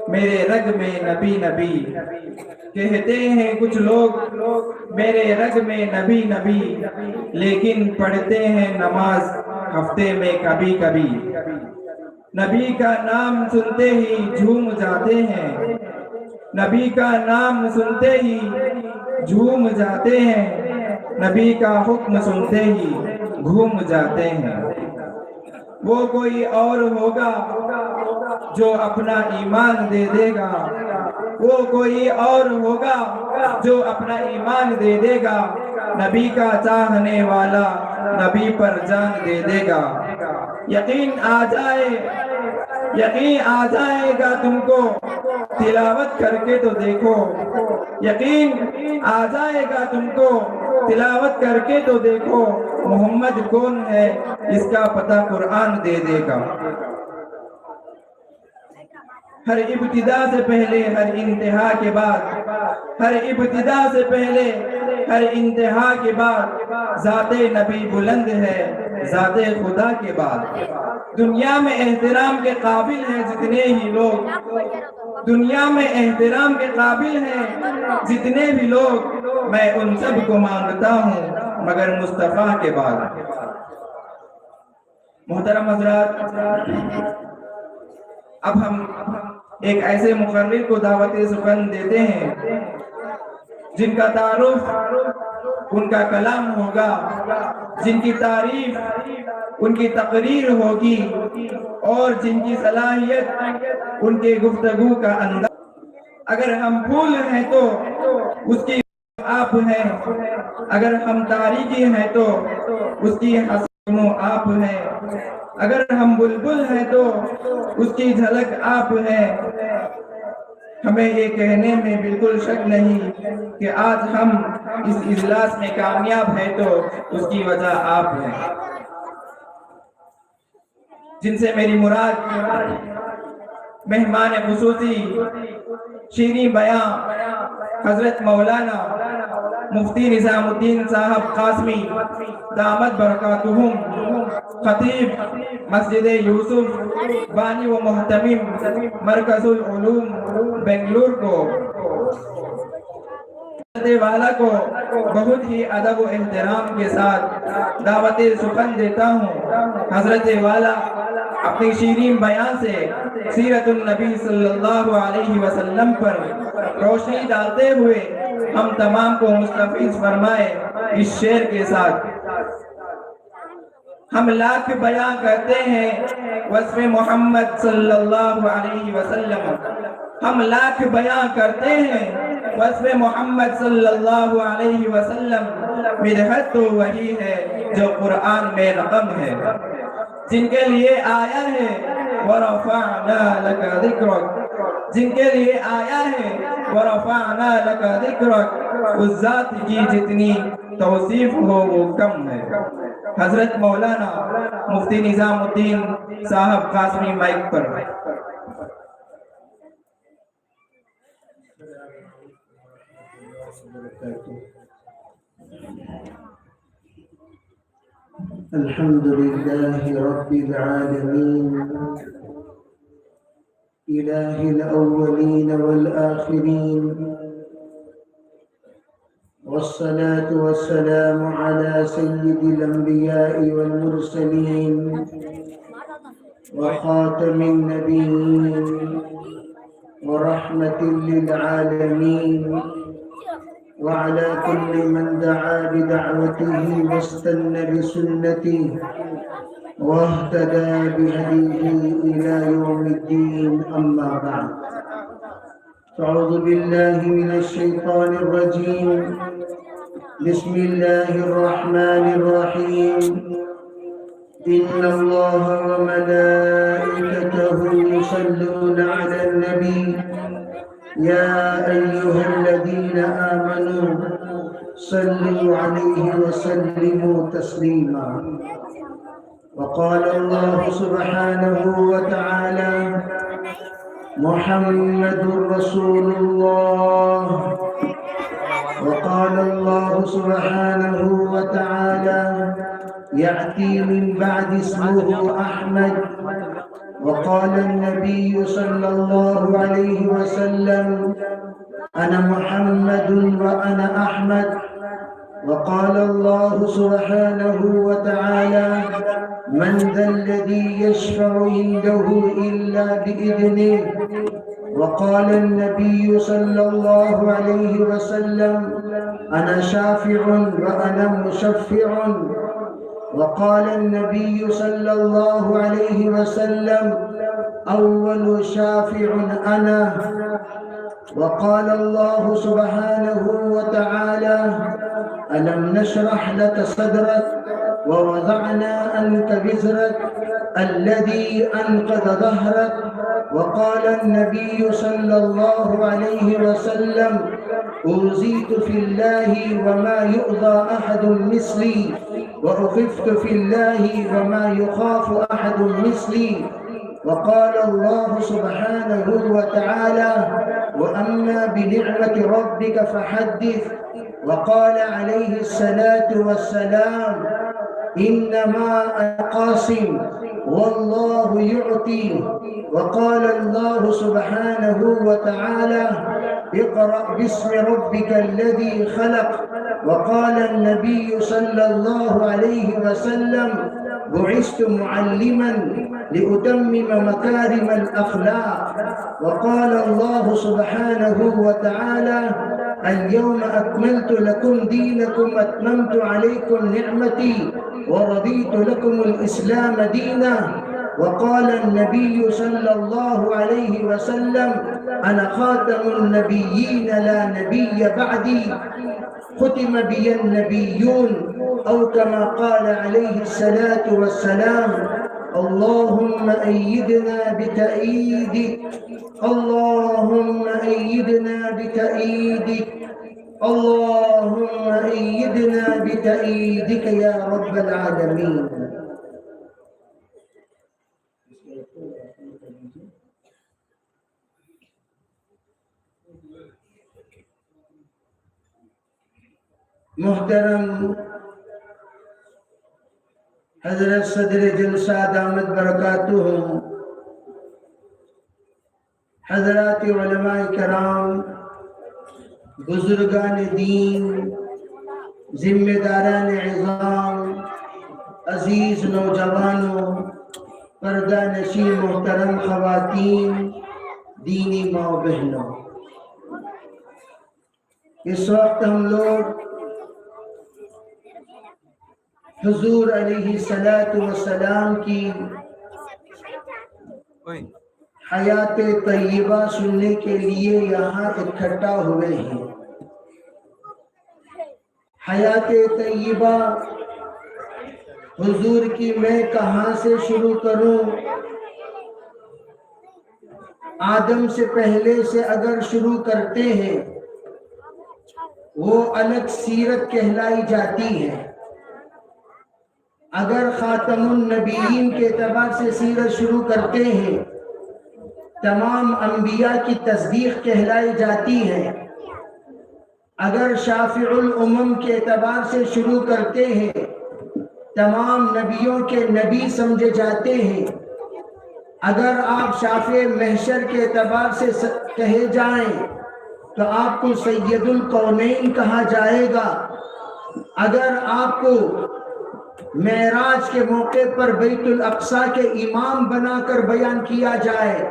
میرے رگ میں نبی نبی، کہتے ہیں کچھ لوگ میرے رگ میں نبی نبی، لیکن پڑھتے ہیں نماز ہفتے میں کبھی کبھی۔ نبی کا نام سنتے ہی جھوم جاتے ہیں، نبی کا نام سنتے ہی جھوم جاتے ہیں، نبی کا حکم سنتے ہی گھوم جاتے ہیں۔ وہ کوئی اور ہوگا جو اپنا ایمان دے دے گا، وہ کوئی اور ہوگا جو اپنا ایمان دے دے گا، نبی کا چاہنے والا نبی پر جان دے دے گا۔ یقین آ جائے گا تم کو، تلاوت کر کے تو دیکھو، یقین آ جائے گا تم کو، تلاوت کر کے تو دیکھو، محمد کون ہے اس کا پتہ قرآن دے دے گا۔ ہر ابتدا سے پہلے ہر انتہا کے بعد، ہر ابتدا سے پہلے ہر انتہا کے بعد، ذات نبی بلند ہے ذات خدا کے بعد۔ دنیا میں احترام کے قابل ہیں جتنے ہی لوگ، دنیا میں احترام کے قابل ہیں جتنے بھی لوگ، میں ان سب کو مانگتا ہوں مگر مصطفیٰ کے بعد۔ محترم حضرات، اب ہم ایک ایسے مقرر کو دعوت سخن دیتے ہیں جن کا تعارف ان کا کلام ہوگا، جن کی تعریف ان کی تقریر ہوگی، اور جن کی صلاحیت ان کے گفتگو کا انداز۔ اگر ہم پھول ہیں تو اس کی آپ ہیں، اگر ہم تاریکی ہیں تو اس کی حسن آپ ہیں، اگر ہم بلبل ہیں تو اس کی جھلک آپ ہیں۔ ہمیں یہ کہنے میں بالکل شک نہیں کہ آج ہم اس اجلاس میں کامیاب ہیں تو اس کی وجہ آپ ہیں۔ جن سے میری مراد مہمان خصوصی شیریں بیاں حضرت مولانا مفتی نظام الدین صاحب قاسمی دامت برکاتہم، خطیب مسجد یوسف بانی و محتمم مرکز العلوم بنگلور کو، حضرت والا کو بہت ہی ادب و احترام کے ساتھ دعوت سخن دیتا ہوں۔ حضرت والا اپنی شیریں بیان سے سیرت النبی صلی اللہ علیہ وسلم پر روشنی ڈالتے ہوئے ہم تمام کو مستفیض فرمائے اس شعر کے ساتھ۔ ہم لاکھ بیان کرتے ہیں وصف محمد صلی اللہ علیہ وسلم، ہم لاکھ بیان کرتے ہیں وصف محمد صلی اللہ علیہ وسلم، مدحت تو وہی ہے جو قرآن میں رقم ہے، جن کے لیے آیا ہے وَرَفَعْنَا لَكَ ذِكْرَكَ، جن کے لیے آیا ہے وَرَفَعْنَا لَكَ ذِكْرَكَ، اس ذات کی جتنی توصیف ہو وہ کم ہے۔ حضرت مولانا مفتی نظام الدین صاحب قاسمی مائک پر۔ الحمد لله رب العالمين، إله الأولين والآخرين، والصلاة والسلام على سيد الأنبياء والمرسلين وخاتم النبيين ورحمة للعالمين، وعلى كل من دعا بدعوته واستنى بسنته واهتدى بهديه إلى يوم الدين، أما بعد، أعوذ بالله من الشيطان الرجيم، بسم الله الرحمن الرحيم، إن الله وملائكته يصلون على النبي، يا أيها الذين آمنوا صلوا عليه وسلموا تسليما۔ وقال الله سبحانه وتعالى: محمد رسول الله. وقال الله سبحانه وتعالى: يأتي من بعد اسمه أحمد. وقال النبي صلى الله عليه وسلم أنا محمد وأنا أحمد. وقال الله سبحانه وتعالى من ذا الذي يشفع عنده إلا بإذنه. وقال النبي صلى الله عليه وسلم أنا شافع وأنا مشفع. وقال النبي صلى الله عليه وسلم أول شافع أنا. وقال الله سبحانه وتعالى ألم نشرح لك صدرك ووضعنا عنك وزرك الذي أنقض ظهرك. وقال النبي صلى الله عليه وسلم أوذيت في الله وما يؤذى أحد مثلي وأخفت في الله وما يخاف أحد مثلي. وقال الله سبحانه وتعالى وأما بنعمة ربك فحدث. وقال عليه الصلاة والسلام إنما أنا قاسم والله يعطي. وقال الله سبحانه وتعالى اقرأ باسم ربك الذي خلق. وقال النبي صلى الله عليه وسلم بعثت معلما لأتمم مكارم الأخلاق. وقال الله سبحانه وتعالى اليوم أكملت لكم دينكم أتممت عليكم نعمتي ورضيت لكم الإسلام دينا. وقال النبي صلى الله عليه وسلم أنا خاتم النبيين لا نبي بعدي ختم بي النبيون أو كما قال عليه الصلاة والسلام. اللهم أيدنا بتأييدك اللهم أيدنا بتأييدك اللهم أيدنا بتأييدك يا رب العالمين. محترم حضرت صدر جلسہ دامت برکاتہ، حضرات علماء کرام، بزرگان دین، ذمہ داران عظام، عزیز نوجوانوں، پردہ نشین محترم خواتین، دینی ماں و بہنوں، اس وقت ہم لوگ حضور علیہ السلام کی حیات طیبہ سننے کے لیے یہاں اکٹھا ہوئے ہیں۔ حیات طیبہ حضور کی میں کہاں سے شروع کروں؟ آدم سے پہلے سے اگر شروع کرتے ہیں وہ الگ سیرت کہلائی جاتی ہے۔ اگر خاتم النبیین کے اعتبار سے سیرت شروع کرتے ہیں تمام انبیاء کی تصدیق کہلائی جاتی ہے۔ اگر شافع الامم کے اعتبار سے شروع کرتے ہیں تمام نبیوں کے نبی سمجھے جاتے ہیں۔ اگر آپ شافع محشر کے اعتبار سے کہے جائیں تو آپ کو سید الکونین کہا جائے گا۔ اگر آپ کو معراج کے موقع پر بیت الاقصیٰ کے امام بنا کر بیان کیا جائے،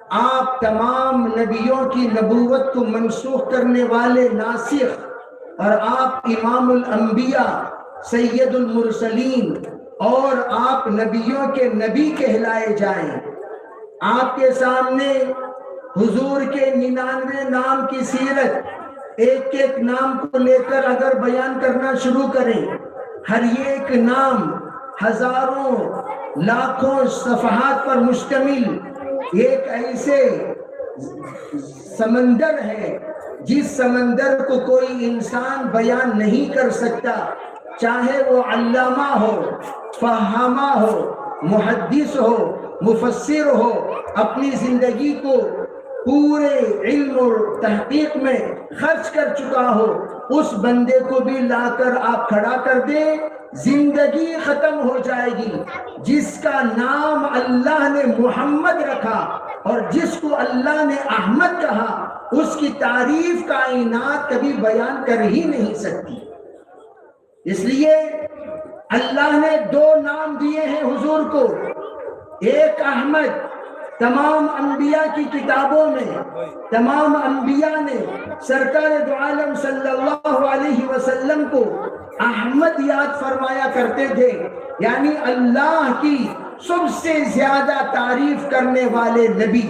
آپ تمام نبیوں کی نبوت کو منسوخ کرنے والے ناسخ، اور آپ امام الانبیاء سید المرسلین اور آپ نبیوں کے نبی کہلائے جائیں۔ آپ کے سامنے حضور کے 99 نام کی سیرت ایک ایک نام کو لے کر اگر بیان کرنا شروع کریں، ہر ایک نام ہزاروں لاکھوں صفحات پر مشتمل ایک ایسے سمندر ہے جس سمندر کو کوئی انسان بیان نہیں کر سکتا، چاہے وہ علامہ ہو، فہامہ ہو، محدث ہو، مفسر ہو، اپنی زندگی کو پورے علم اور تحقیق میں خرچ کر چکا ہو، اس بندے کو بھی لا کر آپ کھڑا کر دیں، زندگی ختم ہو جائے گی۔ جس کا نام اللہ نے محمد رکھا اور جس کو اللہ نے احمد کہا، اس کی تعریف کائنات کبھی بیان کر ہی نہیں سکتی۔ اس لیے اللہ نے دو نام دیے ہیں حضور کو، ایک احمد۔ تمام انبیاء کی کتابوں میں تمام انبیاء نے سرکار دو عالم صلی اللہ علیہ وسلم کو احمد یاد فرمایا کرتے تھے، یعنی اللہ کی سب سے زیادہ تعریف کرنے والے نبی،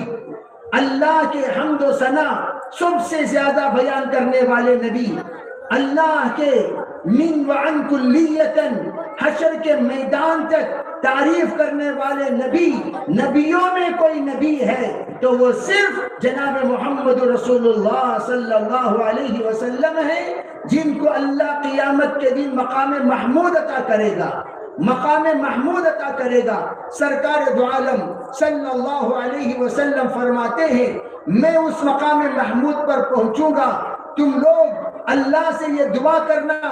اللہ کے حمد و ثنا سب سے زیادہ بیان کرنے والے نبی، اللہ کے من وعن کلیتاً حشر کے میدان تک تعریف کرنے والے نبی۔ نبیوں میں کوئی نبی ہے تو وہ صرف جناب محمد رسول اللہ صلی اللہ علیہ وسلم ہے، جن کو اللہ قیامت کے دن مقام محمود عطا کرے گا، مقام محمود عطا کرے گا۔ سرکار دو عالم صلی اللہ علیہ وسلم فرماتے ہیں، میں اس مقام محمود پر پہنچوں گا، تم لوگ اللہ سے یہ دعا کرنا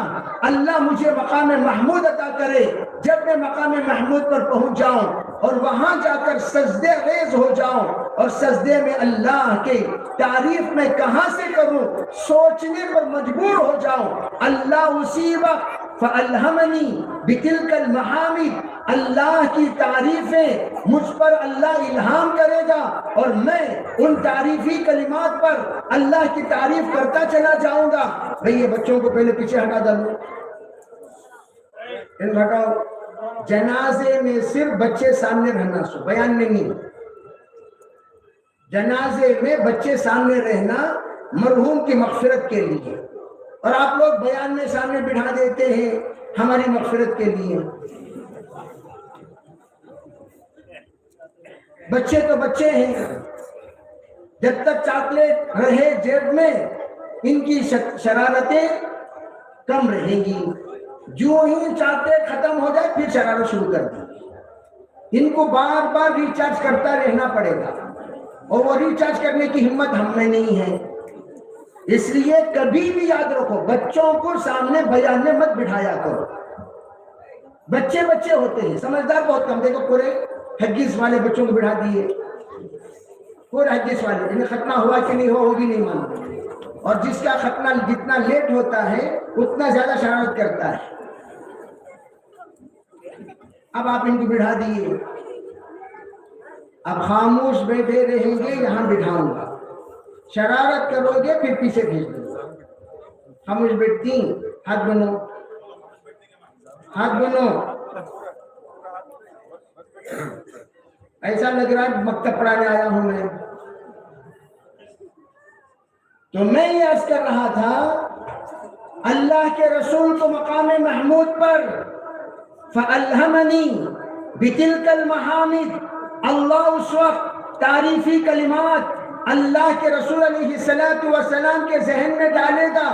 اللہ مجھے مقام محمود عطا کرے۔ جب میں مقام محمود پر پہنچ جاؤں اور وہاں جا کر سجدے ریز ہو جاؤں اور سجدے میں اللہ کے تعریف میں کہاں سے کروں، سوچنے پر مجبور ہو جاؤں، اللہ اسی وقت فَأَلْهَمَنِي بِتِلْكَ الْمَحَامِدِ، اللہ کی تعریفیں مجھ پر اللہ الہام کرے گا اور میں ان تعریفی کلمات پر اللہ کی تعریف کرتا چلا جاؤں گا۔ بھئی یہ بچوں کو پہلے پیچھے ہٹا ڈالو، ان ہٹاؤ۔ جنازے میں صرف بچے سامنے رہنا، سو بیان میں نہیں۔ جنازے میں بچے سامنے رہنا مرحوم کی مغفرت کے لیے، اور آپ لوگ بیان میں سامنے بٹھا دیتے ہیں ہماری مغفرت کے لیے۔ بچے تو بچے ہیں، جب تک چاکلیٹ رہے جیب میں ان کی شرارتیں کم رہیں گی، جو ہی چاکلیٹ ختم ہو جائے پھر شرارت شروع کر دی۔ ان کو بار بار ریچارج کرتا رہنا پڑے گا، اور وہ ریچارج کرنے کی ہمت ہم میں نہیں ہے۔ اس لیے کبھی بھی یاد رکھو، بچوں کو سامنے بیان میں مت بٹھایا کرو۔ بچے بچے ہوتے ہیں، سمجھدار بہت کم۔ دیکھو پورے ہگیس والے بچوں کو بٹھا دیے، پورے ہگیس والے، انہیں ختنہ ہوا کہ نہیں ہوا وہ بھی نہیں مانتے، اور جس کا ختنہ جتنا لیٹ ہوتا ہے اتنا زیادہ شرارت کرتا ہے۔ اب آپ ان کو بٹھا دیے، اب خاموش بیٹھے رہیں گے، یہاں بٹھاؤں گا، شرارت کرو گے پھر پیچھے بھیج دوں گا۔ خاموش بیٹھتی، ہاتھ بنو، ہاتھ بنو۔ ایسا لگ رہا ہے مکتب پڑھانے آیا ہوں میں۔ تو میں یہ عرض کر رہا تھا، اللہ کے رسول کو مقام محمود پر فَأَلْهَمَنِي بِتِلْكَ الْمَحَامِدِ، اللہ اس وقت تعریفی کلمات اللہ کے رسول علیہ السلام کے ذہن میں ڈالے گا،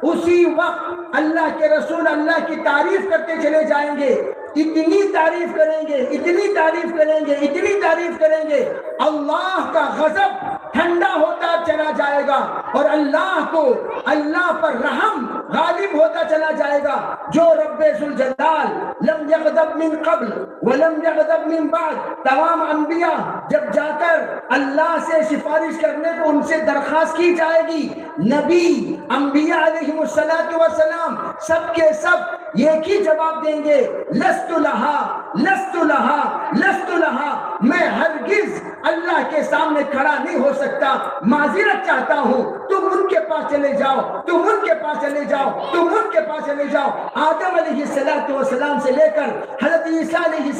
اسی وقت اللہ کے رسول اللہ کی تعریف کرتے چلے جائیں گے، اتنی تعریف کریں گے، اتنی تعریف کریں گے، اتنی تعریف کریں گے، اللہ کا غضب ٹھنڈا ہوتا چلا جائے گا اور اللہ پر رحم غالب ہوتا چلا جائے گا۔ جو رب ذوالجلال لم یغضب من قبل ولم یغضب من بعد، تمام انبیاء جب جا کر اللہ سے سفارش کرنے کو ان سے درخواست کی جائے گی، نبی انبیاء علیہ السلام سب کے سب ایک ہی جواب دیں گے، لست لہا لست لہا لست لہا، میں ہرگز اللہ کے سامنے کھڑا نہیں ہو سکتا، معذرت چاہتا ہوں، تم ان کے پاس چلے جاؤ، تم ان کے پاس چلے جاؤ، تم ان کے پاس چلے جاؤ۔ آدم علیہ السلام سے لے کر حضرت عیسیٰ علیہ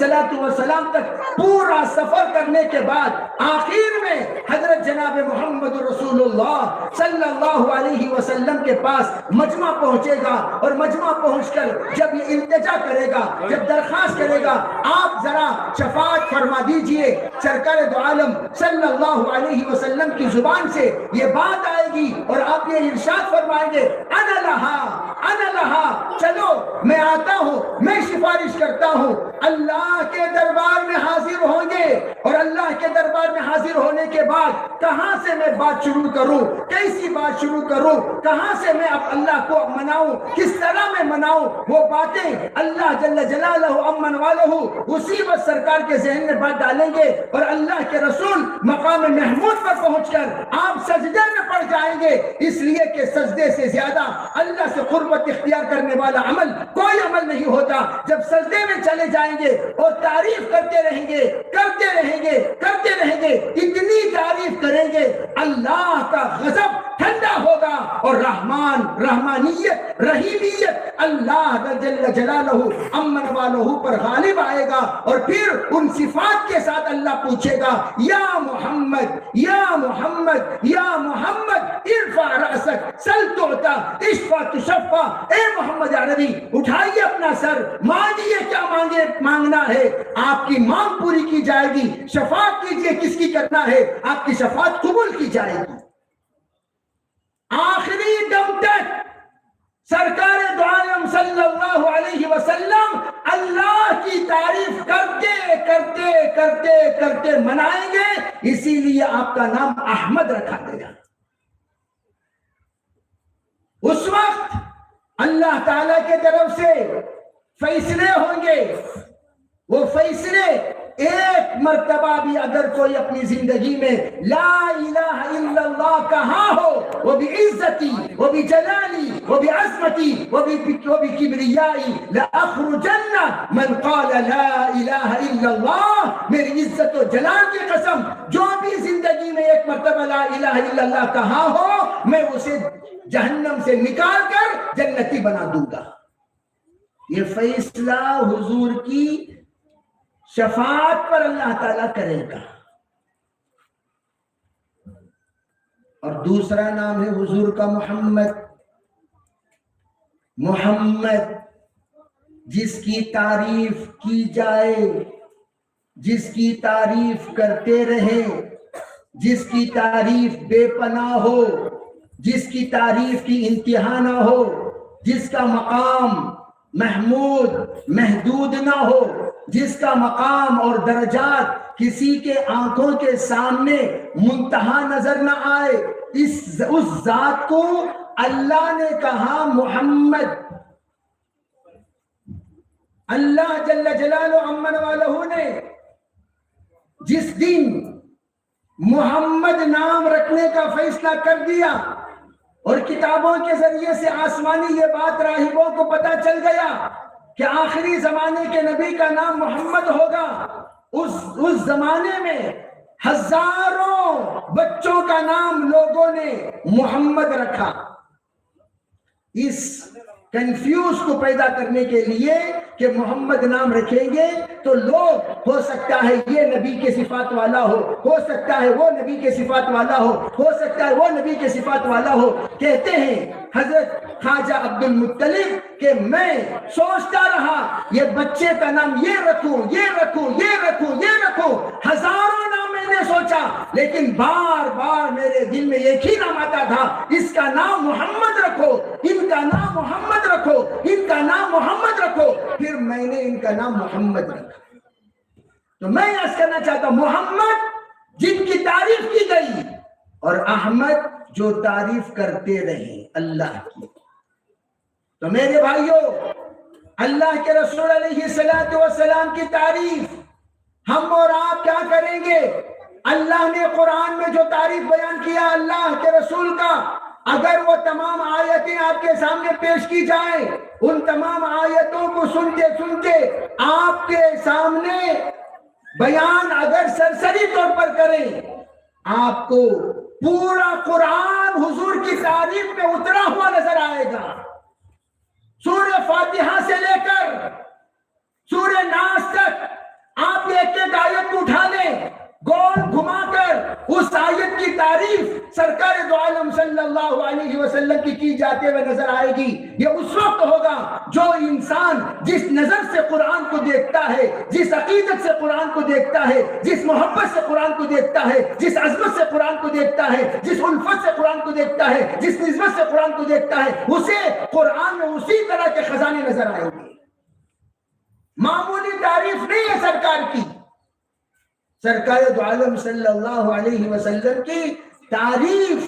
السلام تک پورا سفر کرنے کے بعد آخر میں حضرت جناب محمد رسول اللہ صلی اللہ علیہ وسلم کے پاس مجمع پہنچے گا، اور مجمع پہنچ کر جب یہ التجا کرے گا، جب درخواست کرے گا، آپ ذرا شفاعت فرما دیجئے، سرکار دو عالم صلی اللہ علیہ وسلم کی زبان سے یہ بات آئے گی اور آپ یہ ارشاد فرمائیں گے، انا لہا انا لہا، چلو میں آتا ہوں، میں سفارش کرتا ہوں۔ اللہ کے دربار میں حاضر ہوں گے، اور اللہ کے دربار میں حاضر ہونے کے بعد کہاں سے میں بات شروع کروں, کیسی بات شروع کروں, کہاں سے میں اب اللہ کو مناؤں, کس طرح میں مناؤں. وہ باتیں اللہ جل جلالہ امن والہ اسی وقت سرکار کے ذہن میں بات ڈالیں گے, اور اللہ کے رسول مقام محمود پر پہنچ کر آپ سجدے میں پڑ جائیں گے, اس لیے کہ سجدے سے زیادہ اللہ سے قربت اختیار کرنے والا عمل کوئی عمل نہیں ہوتا. جب سجدے میں چلے جائیں گے اور تعریف کرتے رہیں گے, کرتے رہیں گے, کرتے رہیں گے, اتنی تعریف کریں گے اللہ کا غضب ٹھنڈا ہوگا اور رحمان, رحمانیت, رحیمیت اللہ جل جلالہ امن والہ پر غالب آئے گا. اور پھر ان صفات کے ساتھ اللہ پوچھے گا یا محمد, یا محمد, یا محمد ارفع رأسک سل تعطا اشفع تشفع. اے محمد عربی اٹھائیے اپنا سر, مانگیے کیا مانگنا ہے, آپ کی مانگ پوری کی جائے گی. شفاعت کیجئے, کس کی کرنا ہے, آپ کی شفاعت قبول کی جائے گی. آخری دم تک سرکار دو عالم صلی اللہ علیہ وسلم اللہ کی تعریف کرتے کرتے کرتے کرتے منائیں گے, اسی لیے آپ کا نام احمد رکھا گیا. اس وقت اللہ تعالی کے طرف سے فیصلے ہوں گے. وہ فیصلے ایک مرتبہ بھی اگر کوئی اپنی زندگی میں لا الہ الا اللہ کہا ہو, وہ بھی عزتی, وہ بھی جلالی, وہ بھی عظمتی, وہ بھی کبریائی, لأخرجن من قال لا الہ الا اللہ, میری عزت و جلال کی قسم جو بھی زندگی میں ایک مرتبہ لا الہ الا اللہ کہا ہو, میں اسے جہنم سے نکال کر جنتی بنا دوں گا. یہ فیصلہ حضور کی شفاعت پر اللہ تعالیٰ کرے گا. اور دوسرا نام ہے حضور کا محمد. محمد جس کی تعریف کی جائے, جس کی تعریف کرتے رہے, جس کی تعریف بے پناہ ہو, جس کی تعریف کی انتہا نہ ہو, جس کا مقام محمود محدود نہ ہو, جس کا مقام اور درجات کسی کے آنکھوں کے سامنے منتہا نظر نہ آئے, اس ذات کو اللہ نے کہا محمد. اللہ جل جلالہ امن والہ نے جس دن محمد نام رکھنے کا فیصلہ کر دیا اور کتابوں کے ذریعے سے آسمانی یہ بات راہبوں کو پتہ چل گیا کہ آخری زمانے کے نبی کا نام محمد ہوگا, اس زمانے میں ہزاروں بچوں کا نام لوگوں نے محمد رکھا. اس کنفیوز کو پیدا کرنے کے لیے کہ محمد نام رکھیں گے تو لوگ, ہو سکتا ہے یہ نبی کے صفات والا ہو سکتا ہے وہ نبی کے صفات والا ہو سکتا ہے وہ نبی کے صفات والا ہو. کہتے ہیں حضرت خواجہ عبد المطلب کہ میں سوچتا رہا یہ بچے کا نام یہ رکھوں, یہ رکھوں, یہ رکھوں, یہ رکھوں, ہزاروں نام میں نے سوچا, لیکن بار بار میرے دل میں ایک ہی نام آتا تھا, اس کا نام محمد رکھو, ان کا نام محمد رکھو, ان کا نام محمد رکھو. پھر میں نے ان کا نام محمد رکھا. تو میں عرض کرنا چاہتا ہوں محمد جن کی تعریف کی گئی, اور احمد جو تعریف کرتے رہے اللہ کی. تو میرے بھائیوں, اللہ کے رسول علیہ السلام کی تعریف ہم اور آپ کیا کریں گے؟ اللہ نے قرآن میں جو تعریف بیان کیا اللہ کے رسول کا, اگر وہ تمام آیتیں آپ کے سامنے پیش کی جائیں, ان تمام آیتوں کو سنتے سنتے آپ کے سامنے بیان اگر سرسری طور پر کریں, آپ کو پورا قرآن حضور کی تعریف میں اترا ہوا نظر آئے گا. سورہ فاتحہ سے لے کر سورہ ناس تک آپ ایک ایک آیت کو اٹھا لیں, گول گھما کر اس آیت کی تعریف سرکار دو عالم صلی اللہ علیہ وسلم کی جاتے ہوئے نظر آئے گی. یہ اس وقت ہوگا جو انسان جس نظر سے قرآن کو دیکھتا ہے, جس عقیدت سے قرآن کو دیکھتا ہے, جس محبت سے قرآن کو دیکھتا ہے, جس عظمت سے قرآن کو دیکھتا ہے, جس الفت سے قرآن کو دیکھتا ہے, جس نسبت سے قرآن کو دیکھتا ہے, اسے قرآن میں اسی طرح کے خزانے نظر آئیں گے. معمولی تعریف نہیں ہے سرکار کی. سرکار دو عالم صلی اللہ علیہ وسلم کی تعریف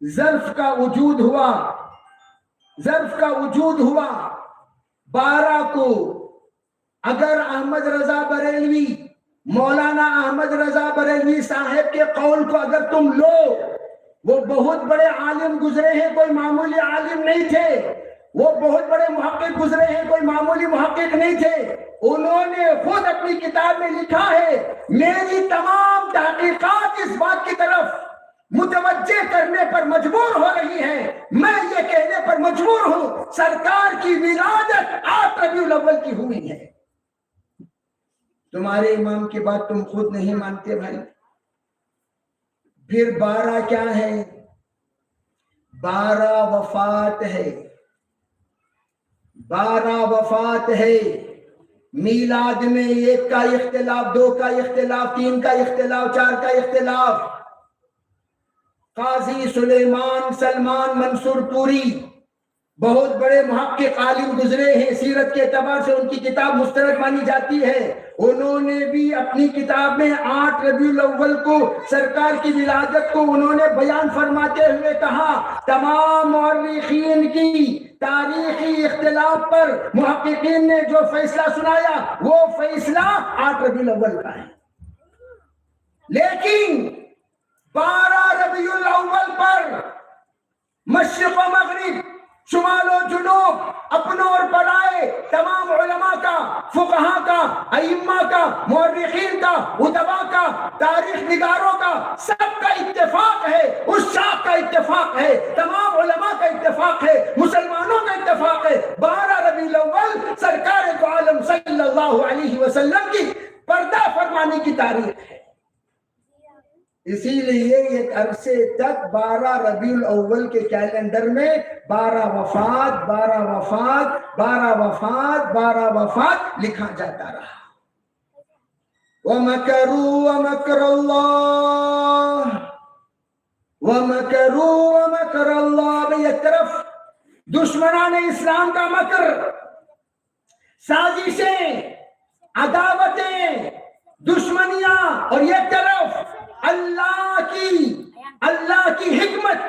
ظرف کا وجود ہوا، ظرف کا وجود ہوا 12 کو اگر احمد رضا بریلوی، مولانا احمد رضا بریلوی صاحب کے قول کو اگر تم لو، وہ بہت بڑے عالم گزرے ہیں، کوئی معمولی عالم نہیں تھے، وہ بہت بڑے محقق گزرے ہیں، کوئی معمولی محقق نہیں تھے، انہوں نے خود اپنی کتاب میں لکھا ہے میری تمام تحقیقات اس بات کی طرف متوجہ کرنے پر مجبور ہو رہی ہے، میں یہ کہنے پر مجبور ہوں سرکار کی ولادت 8 ربیع الاول کی ہوئی ہے۔ تمہارے امام کی بات تم خود نہیں مانتے بھائی، پھر 12 کیا ہے؟ 12 وفات ہے، 12 وفات ہے۔ میلاد میں 1 کا اختلاف، 2 کا اختلاف، 3 کا اختلاف، 4 کا اختلاف۔ قاضی سلیمان سلمان منصور پوری بہت بڑے محقق عالم گزرے ہیں، سیرت کے اعتبار سے ان کی کتاب مستند مانی جاتی ہے، انہوں نے بھی اپنی کتاب میں 8 ربیع الاول کو سرکار کی ولادت کو انہوں نے بیان فرماتے ہوئے کہا تمام مورخین کی تاریخی اختلاف پر محققین نے جو فیصلہ سنایا وہ فیصلہ 8 ربیع الاول کا ہے، لیکن 12 ربیع الاول پر مشرق و مغرب، شمال و جنوب، اپنوں اور پرائے تمام علماء کا، فقہاء کا، ائمہ کا، مورخین کا، ادباء کا، تاریخ نگاروں کا، سب کا اتفاق ہے، اس شاخ کا اتفاق ہے، تمام علماء کا اتفاق ہے، مسلمانوں کا اتفاق ہے، 12 ربیع الاول سرکار دو عالم صلی اللہ علیہ وسلم کی پردہ فرمانے کی تاریخ ہے۔ اسی لیے ایک عرصے تک 12 ربیع الاول کے کیلنڈر میں 12 وفات 12 وفات 12 وفات 12 وفات لکھا جاتا رہا۔ وَمَكَرُوا وَمَكَرَ اللَّهُ وَمَكَرُوا وَمَكَرَ اللَّهُ۔ ایک طرف دشمنان اسلام کا مکر، سازشیں، عداوتیں، دشمنیاں، اور ایک طرف اللہ کی حکمت،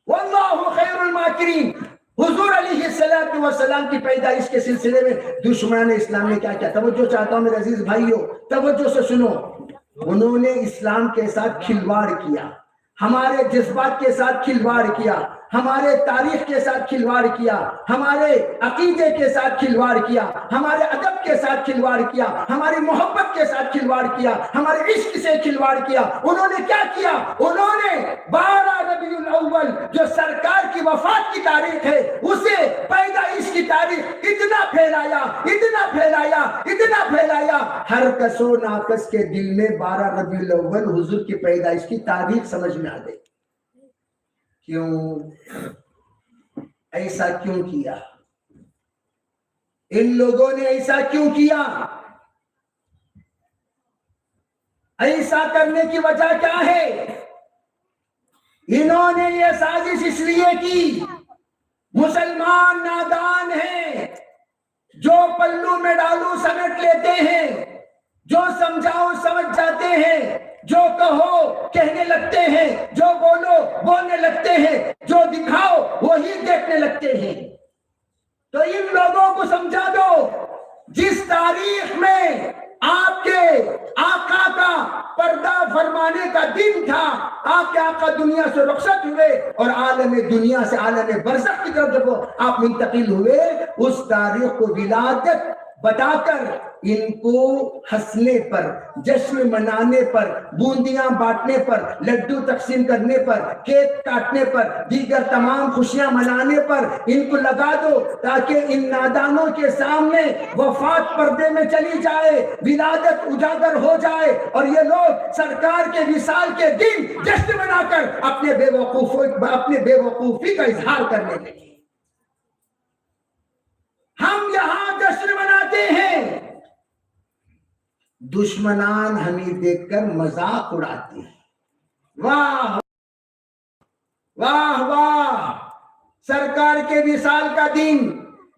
واللہ خیر الماکرین۔ حضور علیہ السلام کی پیدائش کے سلسلے میں دشمنان اسلام نے کیا کیا؟ توجہ چاہتا ہوں میرے عزیز بھائیوں، توجہ سے سنو۔ انہوں نے اسلام کے ساتھ کھلواڑ کیا، ہمارے جذبات کے ساتھ کھلواڑ کیا، ہمارے تاریخ کے ساتھ کھلواڑ کیا، ہمارے عقیدے کے ساتھ کھلواڑ کیا، ہمارے ادب کے ساتھ کھلواڑ کیا، ہماری محبت کے ساتھ کھلواڑ کیا، ہمارے عشق سے کھلواڑ کیا۔ انہوں نے کیا کیا؟ انہوں نے 12 ربیع الاول جو سرکار کی وفات کی تاریخ ہے اسے پیدائش کی تاریخ اتنا پھیلایا، اتنا پھیلایا، اتنا پھیلایا، ہر کس و ناکس کے دل میں 12 ربیع الاول حضور کی پیدائش کی تاریخ سمجھ میں آ گئی۔ کیوں ایسا کیوں کیا؟ ان لوگوں نے ایسا کیوں کیا؟ ایسا کرنے کی وجہ کیا ہے؟ انہوں نے یہ سازش اس لیے کی، مسلمان نادان ہیں، جو پلو میں ڈالو سمیٹ لیتے ہیں، جو سمجھاؤ سمجھ جاتے ہیں، جو کہو کہنے لگتے ہیں، جو بولو بولنے لگتے ہیں، جو دکھاؤ وہی دیکھنے لگتے ہیں۔ تو ان لوگوں کو سمجھا دو جس تاریخ میں آپ کے آقا کا پردہ فرمانے کا دن تھا، آپ کے آقا دنیا سے رخصت ہوئے اور عالم دنیا سے عالم برزخ کی طرف جب آپ منتقل ہوئے، اس تاریخ کو ولادت بتا کر ان کو ہنسنے پر، جشن منانے پر، بوندیاں بانٹنے پر، لڈو تقسیم کرنے پر، کیک کاٹنے پر، دیگر تمام خوشیاں منانے پر ان کو لگا دو، تاکہ ان نادانوں کے سامنے وفات پردے میں چلی جائے، ولادت اجاگر ہو جائے، اور یہ لوگ سرکار کے وصال کے دن جشن منا کر اپنے بے وقوفی کا اظہار کرنے لگے۔ ہم یہاں جشن مناتے ہیں، دشمنان ہمیں دیکھ کر مذاق اڑاتے ہیں، واہ واہ واہ، سرکار کے وصال کا دن،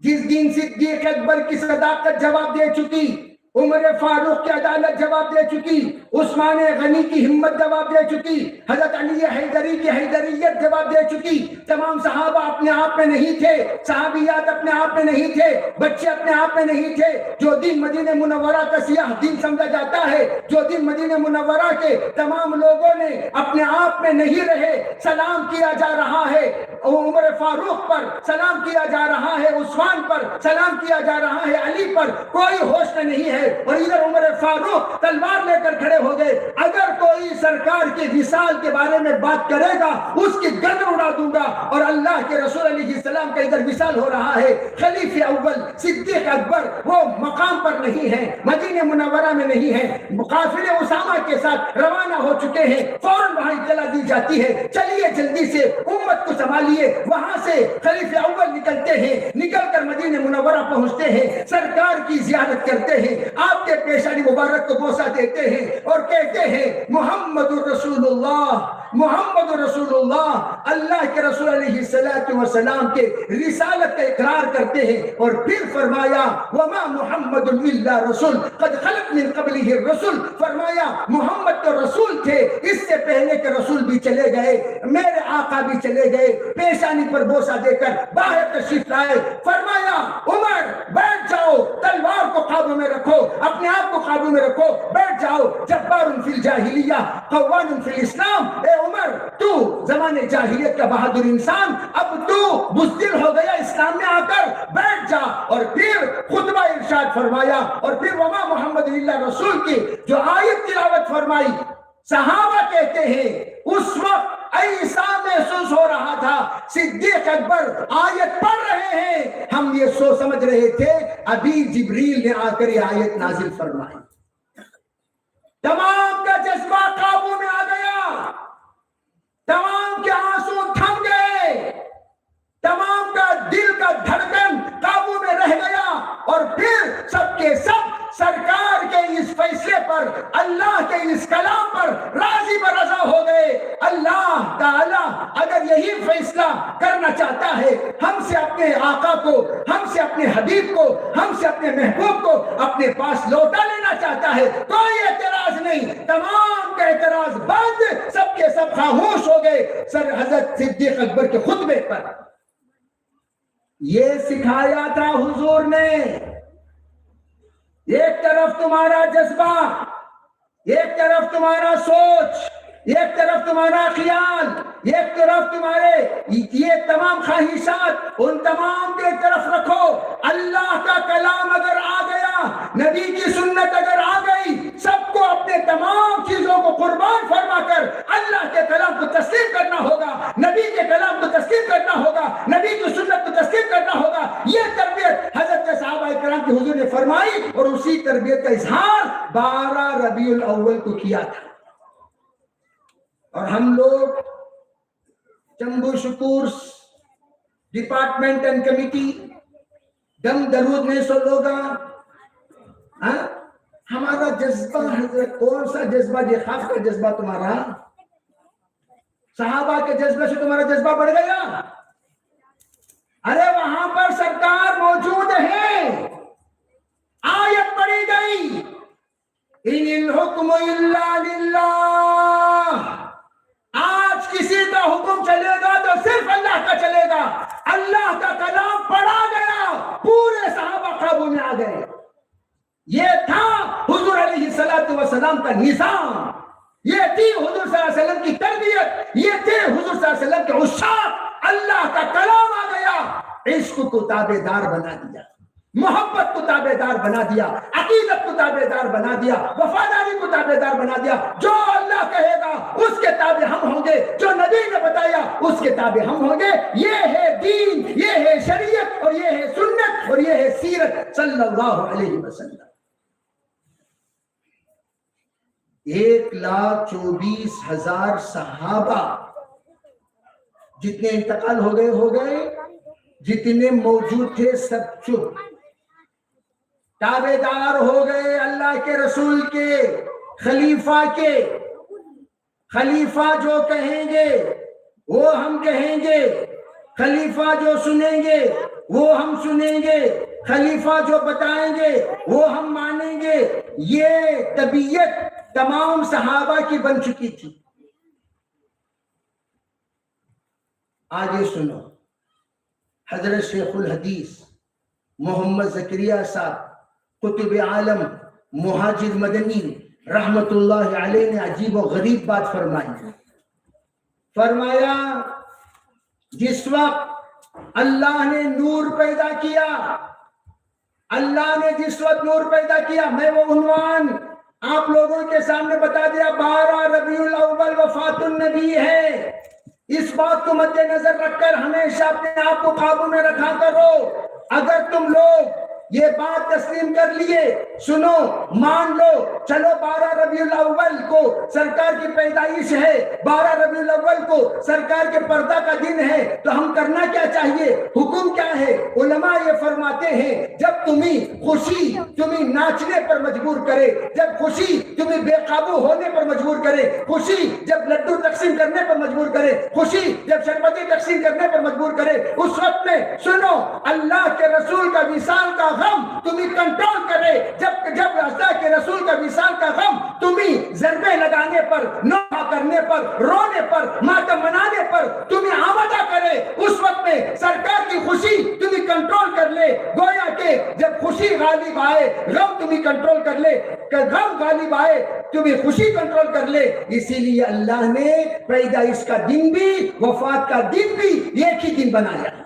جس دن صدیق اکبر کی صداقت جواب دے چکی، عمر فاروق کی عدالت جواب دے چکی، عثمان غنی کی ہمت جواب دے چکی، حضرت علی حیدری کی حیدریت جواب دے چکی۔ تمام صحابہ اپنے آپ میں نہیں تھے، صحابیات اپنے آپ میں نہیں تھے، بچے اپنے آپ میں نہیں تھے۔ جو دن مدینہ منورہ کا سیاہ دن سمجھا جاتا ہے، جو دن مدینہ منورہ کے تمام لوگوں نے اپنے آپ میں نہیں رہے، سلام کیا جا رہا ہے عمر فاروق پر، سلام کیا جا رہا ہے عثمان پر، سلام کیا جا رہا ہے علی پر، کوئی ہوش میں نہیں ہے۔ اور ادھر عمر فاروق تلوار لے کر کھڑے ہو گئے، اگر کوئی سرکار کے وصال کے بارے میں بات کرے گا اس کی گردن اڑا دوں گا۔ اور اللہ کے رسول علیہ السلام کا ادھر وصال ہو رہا ہے، خلیفہ اول صدیق اکبر وہ مقام پر نہیں ہے، مدینہ منورہ میں نہیں ہے، قافلے اسامہ کے ساتھ روانہ ہو چکے ہیں، فوراً وہاں اطلاع دی جاتی ہے چلیے جلدی سے امت کو سنبھالیے۔ وہاں سے خلیفہ اول نکلتے ہیں، نکل کر مدینہ منورہ پہنچتے ہیں، سرکار کی زیارت کرتے ہیں، آپ کے پیشانی مبارک کو بوسہ دیتے ہیں اور کہتے ہیں محمد الرسول اللہ، محمد رسول اللہ، اللہ کے رسول علیہ السلام کے رسالت کا اقرار کرتے ہیں۔ اور پھر فرمایا وما محمد الا رسول قد خلت من قبلہ الرسل، فرمایا محمد تو رسول تھے، اس سے پہلے کے رسول بھی چلے گئے، میرے آقا بھی چلے گئے۔ پیشانی پر بوسہ دے کر باہر تشریف لائے، فرمایا عمر بیٹھ جاؤ، تلوار کو قابو میں رکھو، اپنے آپ کو قابو میں رکھو، بیٹھ جاؤ۔ جبار فی الجاہلیہ قوان فی الاسلام، اے عمر تو زمانے جاہلیت کا بہادر انسان، اب تو بزدل ہو گیا، اسلام میں آ کر بیٹھ جا۔ اور پھر خطبہ ارشاد فرمایا، اور پھر وما محمد اللہ رسول کی جو آیت تلاوت فرمائی، صحابہ کہتے ہیں اس وقت ایسا محسوس ہو رہا تھا صدیق اکبر آیت پڑھ رہے ہیں، ہم یہ سمجھ رہے تھے ابھی جبریل نے آ کر یہ آیت نازل فرمائی۔ تمام کا جذبہ قابو میں آ گیا، تمام کے آنسو تھم گئے، تمام کا دل کا دھڑکن قابو میں رہ گیا۔ اور پھر سب کے سب سرکار کے اس فیصلے پر، اللہ کے اس کلام پر راضی برضا ہو گئے۔ اللہ تعالیٰ اگر یہی فیصلہ کرنا چاہتا ہے، ہم سے اپنے آقا کو، ہم سے اپنے حبیب کو، ہم سے اپنے محبوب کو اپنے پاس لوٹا لینا چاہتا ہے، کوئی اعتراض نہیں، تمام کا اعتراض بند، سب کے سب خاموش ہو گئے سر حضرت صدیق اکبر کے خطبے پر۔ یہ سکھایا تھا حضور نے، ایک طرف تمہارا جذبہ، ایک طرف تمہارا سوچ، ایک طرف تمہارا خیال، ایک طرف تمہارے یہ تمام خواہشات، ان تمام کے طرف رکھو۔ اللہ کا کلام اگر آ گیا، نبی کی سنت اگر آ گئی، سب کو اپنے تمام چیزوں کو قربان فرما کر اللہ کے کلام کو تسلیم کرنا ہوگا، نبی کے کلام کو تسلیم کرنا ہوگا، نبی کی سنت کو تسلیم کرنا ہوگا۔ یہ تربیت حضرت صحابہ کرام کی حضور نے فرمائی، اور اسی تربیت کا اظہار 12 ربیع الاول کو کیا تھا۔ اور ہم لوگ چمبو شکور ڈپارٹمنٹ اینڈ کمیٹی دم درود میں سو لوگا، ہمارا جذبہ حضرت کون سا جذبہ؟ یہ خاص کا جذبہ تمہارا، صحابہ کے جذبے سے تمہارا جذبہ بڑھ گیا؟ ارے وہاں پر سرکار موجود ہے، آیت پڑھی گئی ان الحکم الا للہ، آج کسی کا حکم چلے گا تو صرف اللہ کا چلے گا۔ اللہ کا کلام پڑھا گیا، پورے صحابہ قابو میں آ گئے۔ یہ تھا حضور علیہ السلام کا نظام، یہ تھی حضور صلی اللہ علیہ وسلم کی تربیت، یہ تھے حضور صلی اللہ علیہ وسلم کے عشاق۔ اللہ کا کلام آ گیا، عشق کو تابع دار بنا دیا، محبت کو تابع دار بنا دیا، عقیدت کو تابع دار بنا دیا، وفاداری کو تابع دار بنا دیا۔ جو اللہ کہے گا اس کے تابع ہم ہوں گے، جو نبی نے بتایا اس کے تابع ہم ہوں گے۔ یہ ہے دین، یہ ہے شریعت، اور یہ ہے سنت، اور یہ ہے سیرت صلی اللہ علیہ وسلم۔ 1,24,000 صحابہ جتنے انتقال ہو گئے، جتنے موجود تھے سب چپ، تابع دار ہو گئے اللہ کے رسول کے، خلیفہ کے۔ خلیفہ جو کہیں گے وہ ہم کہیں گے، خلیفہ جو سنیں گے وہ ہم سنیں گے، خلیفہ جو بتائیں گے وہ ہم مانیں گے. یہ طبیعت تمام صحابہ کی بن چکی تھی. آگے سنو. حضرت شیخ الحدیث محمد زکریا صاحب قطب عالم مہاجر مدنی رحمت اللہ علیہ نے عجیب و غریب بات فرمائی. فرمایا جس وقت اللہ نے نور پیدا کیا، اللہ نے جس وقت نور پیدا کیا، میں وہ عنوان آپ لوگوں کے سامنے بتا دیا، 12 ربیع الاول وفات النبی ہے. اس بات کو مد نظر رکھ کر ہمیشہ اپنے آپ کو قابو میں رکھا کرو. اگر تم لوگ یہ بات تسلیم کر لیے، سنو مان لو، چلو 12 ربیع الاول کو سرکار کی پیدائش ہے، 12 ربیع الاول کو سرکار کے پردہ کا دن ہے، تو ہم کرنا کیا چاہیے؟ حکم کیا ہے؟ علماء یہ فرماتے ہیں جب تمہیں خوشی تمہیں ناچنے پر مجبور کرے، جب خوشی تمہیں بے قابو ہونے پر مجبور کرے، خوشی جب لڈو تقسیم کرنے پر مجبور کرے، خوشی جب شربتی تقسیم کرنے پر مجبور کرے، اس وقت میں سنو اللہ کے رسول کا وصال کا غم تمہیں کنٹرول کرے. جب اللہ کے رسول کا وصال کا غم تمہیں ضربے لگانے پر، نوحہ کرنے پر، رونے پر، ماتم منانے پر تمہیں آمادہ کرے، اس وقت میں سرکار کی خوشی تمہیں کنٹرول کر لے. گویا کہ جب خوشی غالب آئے غم تمہیں کنٹرول کر لے، غم غالب آئے تمہیں خوشی کنٹرول کر لے. اسی لیے اللہ نے پیدائش کا دن بھی وفات کا دن بھی ایک ہی دن بنایا.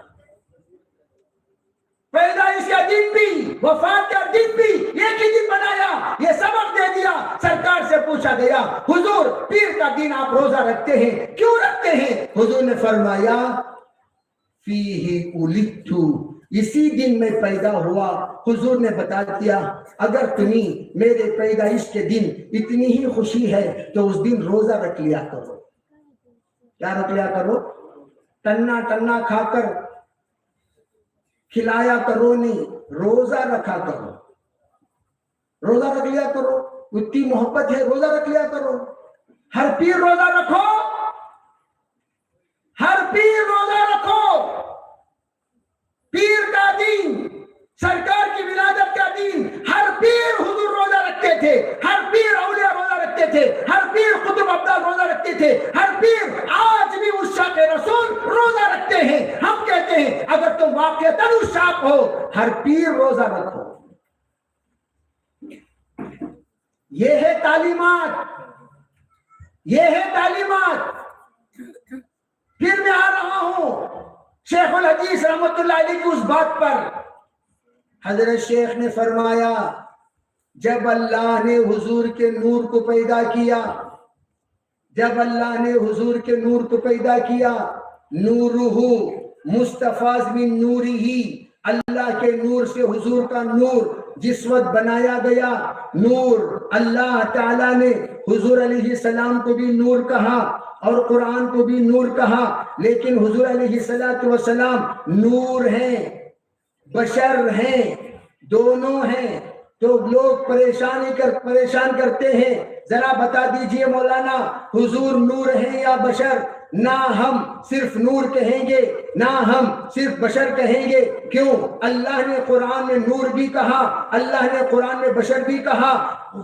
پیدائش کا دن بھی وفات کا دن بھی ایک ہی دن بنایا. یہ سبق دے دیا. سرکار سے پوچھا گیا حضور پیر کا دن آپ روزہ رکھتے ہیں، کیوں رکھتے ہیں؟ حضور نے فرمایا فیہ ولدت، اسی دن میں پیدا ہوا. حضور نے بتا دیا اگر تمہیں میرے پیدائش کے دن اتنی ہی خوشی ہے تو اس دن روزہ رکھ لیا کرو. کیا رکھ لیا کرو؟ ٹنا ٹنا کھا کر کھلایا کرو نہیں، روزہ رکھا کرو. روزہ رکھ لیا کرو، اتنی محبت ہے روزہ رکھ لیا کرو. ہر پیر روزہ رکھو، ہر پیر روزہ رکھو. پیر کا دین، سرکار کی ولادت کا دین، ہر پیر حضور روزہ رکھتے تھے، ہر پیر اولیاء روزہ رکھتے تھے، ہر پیر قطب ابدال روزہ رکھتے تھے، ہر پیر آج بھی عشاق رسول روزہ رکھتے ہیں. ہم کہتے ہیں اگر تم واقعتاً عشاق ہو ہر پیر روزہ رکھو. یہ ہے تعلیمات، یہ ہے تعلیمات. پھر میں آ رہا ہوں شیخ الحدیث رحمت اللہ علیہ کی اس بات پر. حضرت شیخ نے فرمایا جب اللہ نے حضور کے نور کو پیدا کیا، جب اللہ نے حضور کے نور کو پیدا کیا، نورہ مستفاض من نورہ، اللہ کے نور سے حضور کا نور جس وقت بنایا گیا. نور اللہ تعالیٰ نے حضور علیہ السلام کو بھی نور کہا اور قرآن کو بھی نور کہا، لیکن حضور علیہ السلام نور ہیں، بشر ہیں، دونوں ہیں. تو لوگ پریشان کرتے ہیں، ذرا بتا دیجئے مولانا حضور نور ہیں یا بشر؟ نہ ہم صرف نور کہیں گے نہ ہم صرف بشر کہیں گے. کیوں؟ اللہ نے قرآن میں نور بھی کہا، اللہ نے قرآن میں بشر بھی کہا.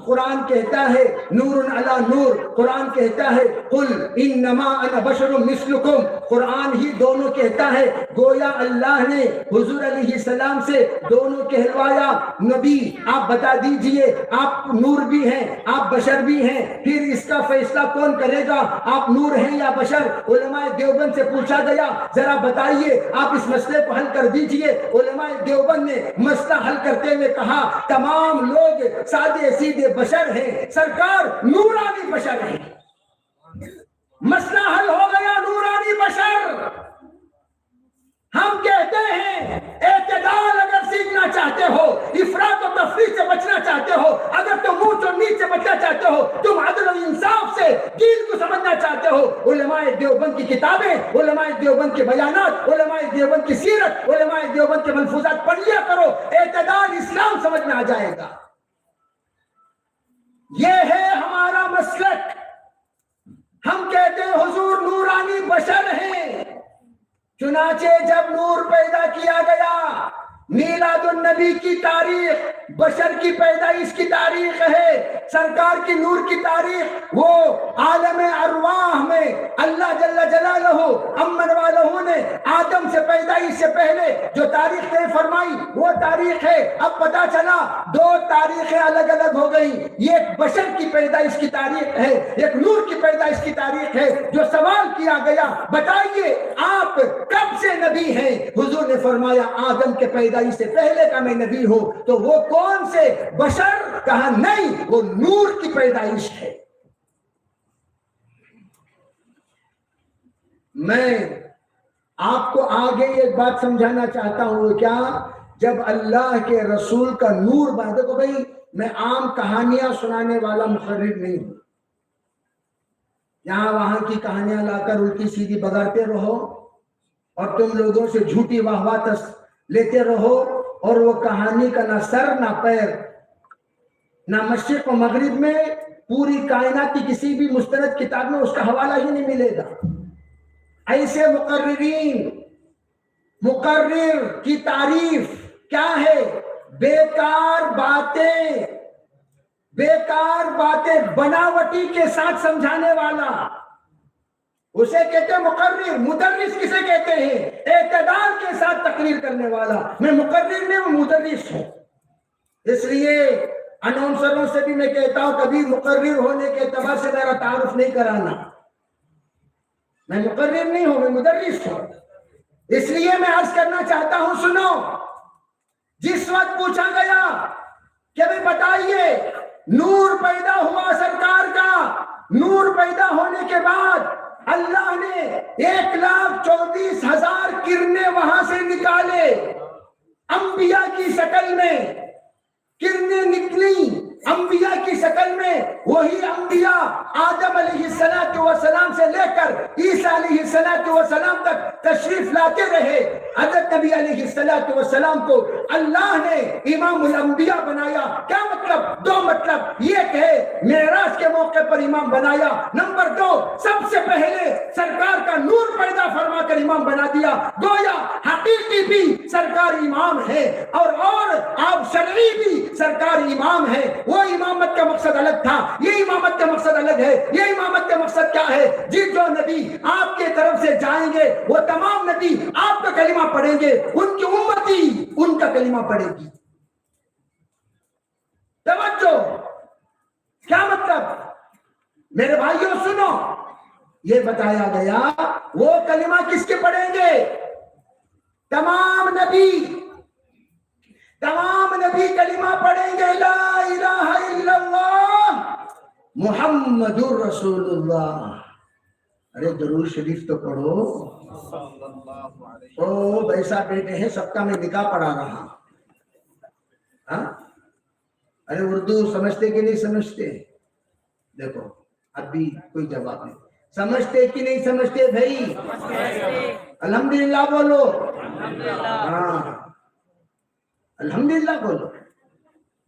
قرآن کہتا ہے نور علی نور، قرآن کہتا ہے قل انما انا بشر مثلکم، قرآن ہی دونوں کہتا ہے. گویا اللہ نے حضور علیہ السلام سے دونوں کہلوایا. نبی آپ بتا دیجئے آپ نور بھی ہیں آپ بشر بھی ہیں، پھر اس کا فیصلہ کون کرے گا؟ آپ نور ہیں یا بشر؟ علماء دیوبند سے پوچھا گیا ذرا بتائیے آپ اس مسئلے کو حل کر دیجئے. علماء دیوبند نے مسئلہ حل کرتے ہوئے کہا تمام لوگ سادے سیدھے بشر ہیں، سرکار نورانی بشر ہیں. مسئلہ حل ہو گیا، نورانی بشر. ہم کہتے ہیں اعتدال اگر سیکھنا چاہتے ہو، افراط و تفریط سے بچنا چاہتے ہو، اگر تم اونچ اور نیچ سے بچنا چاہتے ہو، تم عدل و انصاف سے دین کو سمجھنا چاہتے ہو، علماء دیوبند کی کتابیں، علماء دیوبند کے بیانات، علماء دیوبند کی سیرت، علماء دیوبند کے ملفوظات پڑھ لیا کرو. اعتدال اسلام سمجھ میں آ جائے گا. یہ ہے ہمارا مسلک. ہم کہتے ہیں حضور نورانی بشر ہیں. چنانچہ جب نور پیدا کیا گیا میلاد النبی کی تاریخ بشر کی پیدائش کی تاریخ ہے، سرکار کی نور کی تاریخ وہ عالم ارواح میں اللہ جل جلالہ امن والہ نے آدم سے پیدائش سے پہلے جو تاریخ طے فرمائی وہ تاریخ ہے۔ اب پتا چلا دو تاریخیں الگ الگ ہو گئی، یہ ایک بشر کی پیدائش کی تاریخ ہے، ایک نور کی پیدائش کی تاریخ ہے۔ جو سوال کیا گیا بتائیے آپ کب سے نبی ہیں؟ حضور نے فرمایا آدم کے پیدائش سے پہلے کا میں نبی ہوں۔ تو وہ کون سے بشر؟ کہا نہیں، وہ نور کی پیدائش ہے۔ میں آپ کو آگے ایک بات سمجھانا چاہتا ہوں، کیا جب اللہ کے رسول کا نور بات کو، بھائی میں عام کہانیاں سنانے والا مقرر نہیں ہوں، یہاں وہاں کی کہانیاں لا کر الٹی سیدھی بگاڑتے رہو اور تم لوگوں سے جھوٹی واہ واہ لیتے رہو، اور وہ کہانی کا نہ سر نہ پیر، نہ مشرق و مغرب میں پوری کائنات کی کسی بھی مستند کتاب میں اس کا حوالہ ہی نہیں ملے گا۔ ایسے مقررین، مقرر کی تعریف کیا ہے؟ بیکار باتیں بناوٹی کے ساتھ سمجھانے والا، اسے کہتے ہیں مقرر۔ مدرس کسے کہتے ہیں؟ اعتدال کے ساتھ تقریر کرنے والا۔ میں مقرر نہیں ہوں، مدرس ہوں۔ اس لیے اناؤنسروں سے بھی میں کہتا ہوں کبھی مقرر ہونے کے اعتبار سے میرا تعارف نہیں کرانا، میں مقرر نہیں ہوں، میں مدرس ہوں۔ اس لیے میں عرض کرنا چاہتا ہوں، سنو، جس وقت پوچھا گیا کہ بھی بتائیے نور پیدا ہوا سرکار کا، نور پیدا ہونے کے بعد اللہ نے 1,24,000 کرنیں وہاں سے نکالے، انبیاء کی شکل میں کرنیں نکلی، انبیاء کی شکل میں۔ وہی انبیاء آدم علیہ السلام سے لے کر عیسیٰ علیہ السلام تک تشریف لاتے رہے۔ حضرت نبی علیہ السلام کو اللہ نے امام الانبیاء بنایا۔ کیا مطلب؟ دو مطلب، یہ کہ معراج کے موقع پر امام بنایا، نمبر دو سب سے پہلے سرکار کا نور پیدا فرما کر امام بنا دیا۔ گویا حقیقی بھی سرکار امام ہے اور آپ شرعی بھی سرکار امام ہے۔ وہ امامت کا مقصد الگ تھا، یہ امامت کا مقصد الگ ہے۔ یہ امامت کا مقصد کیا ہے؟ جو نبی آپ کے طرف سے جائیں گے وہ تمام نبی آپ کا کلمہ پڑھیں گے، ان کی امتی ان کا کلمہ پڑھے گی۔ توجہ، کیا مطلب؟ میرے بھائیوں سنو، یہ بتایا گیا وہ کلمہ کس کے پڑھیں گے؟ تمام نبی کلمہ پڑھیں گے، لا الہ الا اللہ محمد الرسول اللہ۔ ارے درود شریف تو پڑھو۔ او بیسا بیٹے ہیں، سب کا میں نکاح پڑھا رہا۔ ارے اردو سمجھتے کہ نہیں سمجھتے؟ دیکھو اب بھی کوئی جواب نہیں۔ سمجھتے کہ نہیں سمجھتے بھائی؟ الحمدللہ بولو۔ ہاں الحمدللہ بولو۔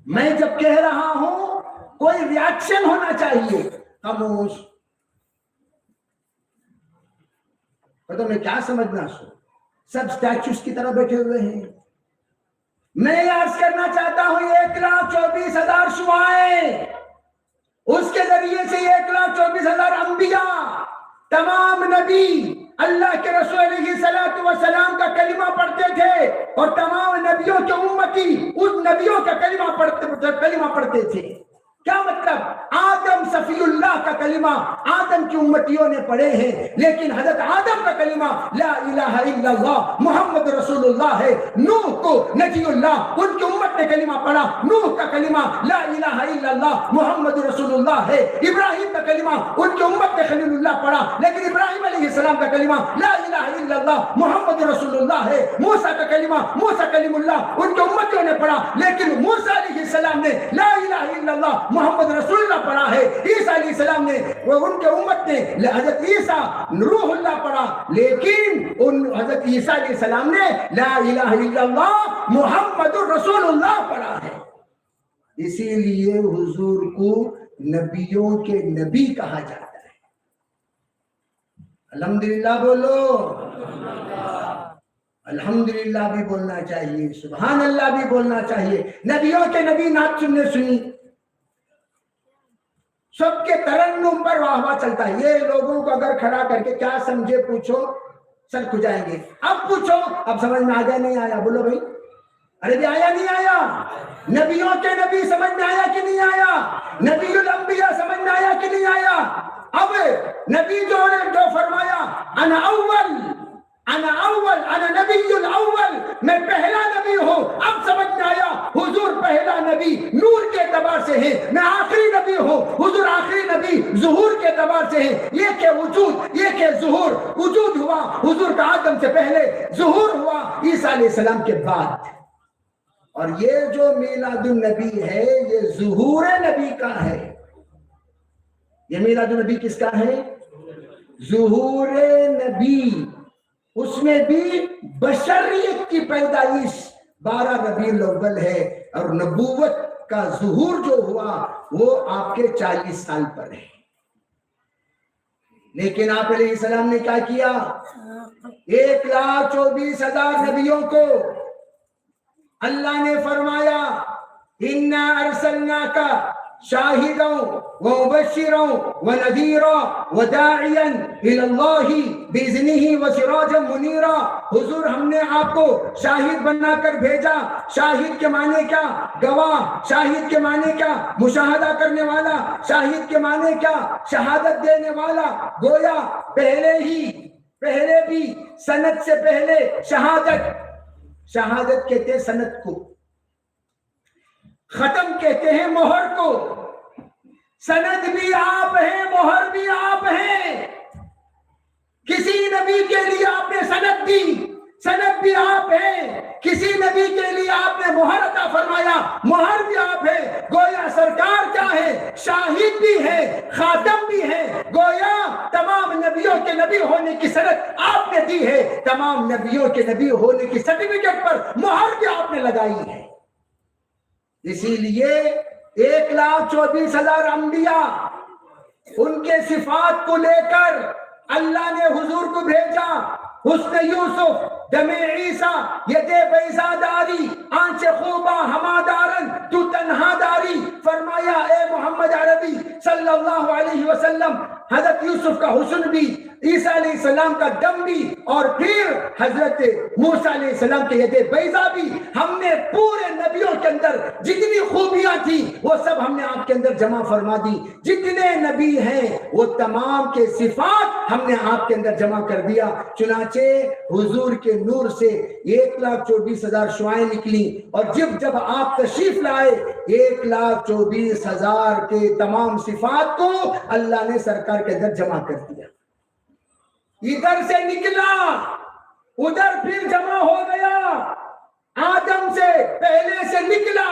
میں جب کہہ رہا ہوں کوئی ریاکشن ہونا چاہیے۔ خاموش، تو میں کیا سمجھنا سو؟ سب سٹیچوز کی طرح بیٹھے ہوئے ہیں۔ میں عرض کرنا چاہتا ہوں 1,24,000 شعائیں، اس کے ذریعے سے 1,24,000 انبیاء، تمام نبی اللہ کے رسول علیہ السلام کا کلمہ پڑھتے تھے، اور تمام نبیوں کے امتی ان نبیوں کا کلمہ پڑھتے تھے۔ کیا مطلب؟ آدم صفی اللہ کا کلمہ آدم کی امتیوں نے پڑھے ہیں، لیکن حضرت آدم کا کلمہ لا الہ الا اللہ محمد رسول اللہ ہے۔ نوح کو نجی اللہ ان کی امت نے کلمہ پڑھا، نوح کا کلمہ لا الہ الا اللہ محمد رسول اللہ ہے۔ ابراہیم کا کلمہ ان کی امت نے خلیل اللہ پڑھا، لیکن ابراہیم علیہ السلام کا کلمہ لا الہ الا اللہ محمد رسول اللہ ہے۔ موسیٰ کا کلمہ موسیٰ کلیم اللہ ان کی امتیوں نے پڑھا، لیکن موسیٰ علیہ السلام نے لا الہ الا اللہ محمد رسول اللہ پڑھا ہے۔ عیسیٰ علیہ السلام نے ان کے امت نے حضرت عیسیٰ روح اللہ پڑھا، لیکن حضرت عیسیٰ علیہ السلام نے لا الہ الا اللہ محمد رسول اللہ پڑھا ہے۔ اسی لیے حضور کو نبیوں کے نبی کہا جاتا ہے۔ الحمدللہ بولو۔ الحمدللہ بھی بولنا چاہیے، سبحان اللہ بھی بولنا چاہیے۔ نبیوں کے نبی نعت سننے سنی، سب کے ترنم پر واہ واہ چلتا ہے۔ یہ لوگوں کو اگر کھڑا کر کے کیا سمجھے پوچھو سر کھجائیں گے۔ اب پوچھو، اب سمجھ میں آ گیا نہیں آیا؟ بولو بھائی، ارے بھی آیا نہیں آیا؟ نبیوں کے نبی سمجھ میں آیا کہ نہیں آیا؟ نبی الانبیاء سمجھ میں آیا کہ نہیں آیا؟ اب نبی جو نے جو فرمایا انا اول انا نبی الاول، میں پہلا نبی ہوں، اب سمجھ میں آیا حضور پہلا نبی نور کے اعتبار سے ہے، میں آخری نبی ہوں، حضور آخری نبی ظہور کے اعتبار سے ہے۔ یہ کہ وجود، یہ کہ ظہور، وجود ہوا حضور کا آدم سے پہلے، ظہور ہوا عیسیٰ علیہ السلام کے بعد۔ اور یہ جو میلاد النبی ہے یہ ظہور نبی کا ہے۔ یہ میلاد النبی کس کا ہے؟ ظہور نبی۔ اس میں بھی بشریت کی پیدائش 12 ربیع الاول ہے، اور نبوت کا ظہور جو ہوا وہ آپ کے 40 سال پر ہے۔ لیکن آپ علیہ السلام نے کیا کیا؟ 1,24,000 نبیوں کو اللہ نے فرمایا اِنَّا أَرْسَلْنَاكَ شَاهِدًا وَمُبَشِّرًا وَنَذِيرًا وَدَاعِيًا إِلَى اللَّهِ بِإِذْنِهِ وَسِرَاجًا مُنِيرًا۔ حضور ہم نے آپ کو شاہد بنا کر بھیجا۔ شاہد کے معنی کیا؟ گواہ۔ شاہد کے معنی کیا؟ مشاہدہ کرنے والا۔ شاہد کے معنی کیا؟ شہادت دینے والا۔ گویا پہلے بھی سند سے پہلے شہادت کہتے ہیں سند کو، ختم کہتے ہیں مہر کو۔ سند بھی آپ ہیں، مہر بھی آپ ہیں۔ کسی نبی کے لیے آپ نے سند دی، سند بھی آپ ہیں۔ کسی نبی کے لیے آپ نے مہر عطا فرمایا، مہر بھی آپ ہے۔ گویا سرکار کیا ہے؟ شاہد بھی ہے، خاتم بھی ہے۔ گویا تمام نبیوں کے نبی ہونے کی سند آپ نے دی ہے، تمام نبیوں کے نبی ہونے کی سرٹیفکیٹ پر مہر بھی آپ نے لگائی ہے۔ اسی لیے 1,24,000 انبیاء ان کے صفات کو لے کر اللہ نے حضور کو بھیجا۔ حسن یوسف، دم عیسیٰ، ید بیضا داری، آنچ خوبہ ہما دارن تو تنہا داری۔ فرمایا اے محمد عربی صلی اللہ علیہ وسلم، حضرت یوسف کا حسن بھی، عیسیٰ علیہ السلام کا دم بھی، اور پھر حضرت موسیٰ علیہ السلام کے ید بیضا بھی، ہم نے پورے نبیوں کے اندر جتنی خوبیاں تھی وہ سب ہم نے آپ کے اندر جمع فرما دی۔ جتنے نبی ہیں وہ تمام کے صفات ہم نے آپ کے اندر جمع کر دیا۔ چنانچہ حضور کے نور سے 1,24,000 شعائیں نکلی، اور جب آپ تشریف لائے 1,24,000 کے تمام صفات کو اللہ نے سرکار کے اندر جمع کر دیا۔ ادھر سے نکلا ادھر پھر جمع ہو گیا، آدم سے پہلے سے نکلا،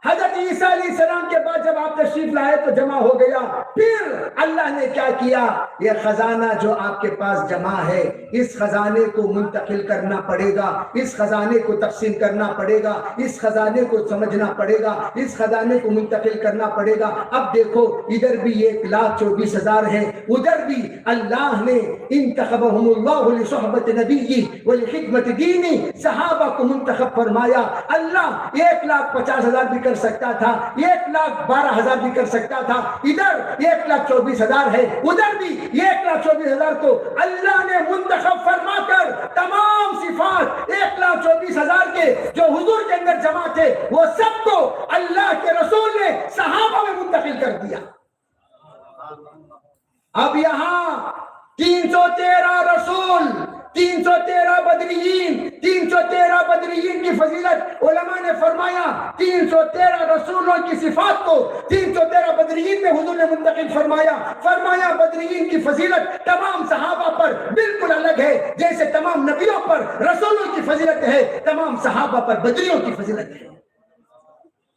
حضرت عیسیٰ علیہ السلام کے بعد جب آپ تشریف لائے تو جمع ہو گیا۔ پھر اللہ نے کیا کیا؟ یہ خزانہ جو آپ کے پاس جمع ہے اس خزانے کو منتقل کرنا پڑے گا، اس خزانے کو تقسیم کرنا پڑے گا، اس خزانے کو سمجھنا پڑے گا، اس خزانے کو منتقل کرنا پڑے گا۔ اب دیکھو ادھر بھی 1,24,000 ہیں، ادھر بھی اللہ نے انتخبہم اللہ لصحبت نبی ولخدمت دینی، صحابہ کو منتخب فرمایا۔ اللہ 1,50,000 بھی کر سکتا تھا، 1,12,000 بھی کر سکتا تھا۔ ادھر 1,24,000 ہے، ادھر بھی 1,24,000 کو اللہ نے منتخب فرما کر تمام صفات 1,24,000 کے جو حضور کے اندر جمع تھے وہ سب کو اللہ کے رسول نے صحابہ میں منتقل کر دیا۔ اب یہاں 313 رسول، 313 بدریین، 313 بدریین کی فضیلت علماء نے فرمایا 313 رسولوں کی صفات کو 313 بدریین میں حضور نے منتقل فرمایا بدریین کی فضیلت تمام صحابہ پر بالکل الگ ہے، جیسے تمام نبیوں پر رسولوں کی فضیلت ہے تمام صحابہ پر بدریوں کی فضیلت ہے۔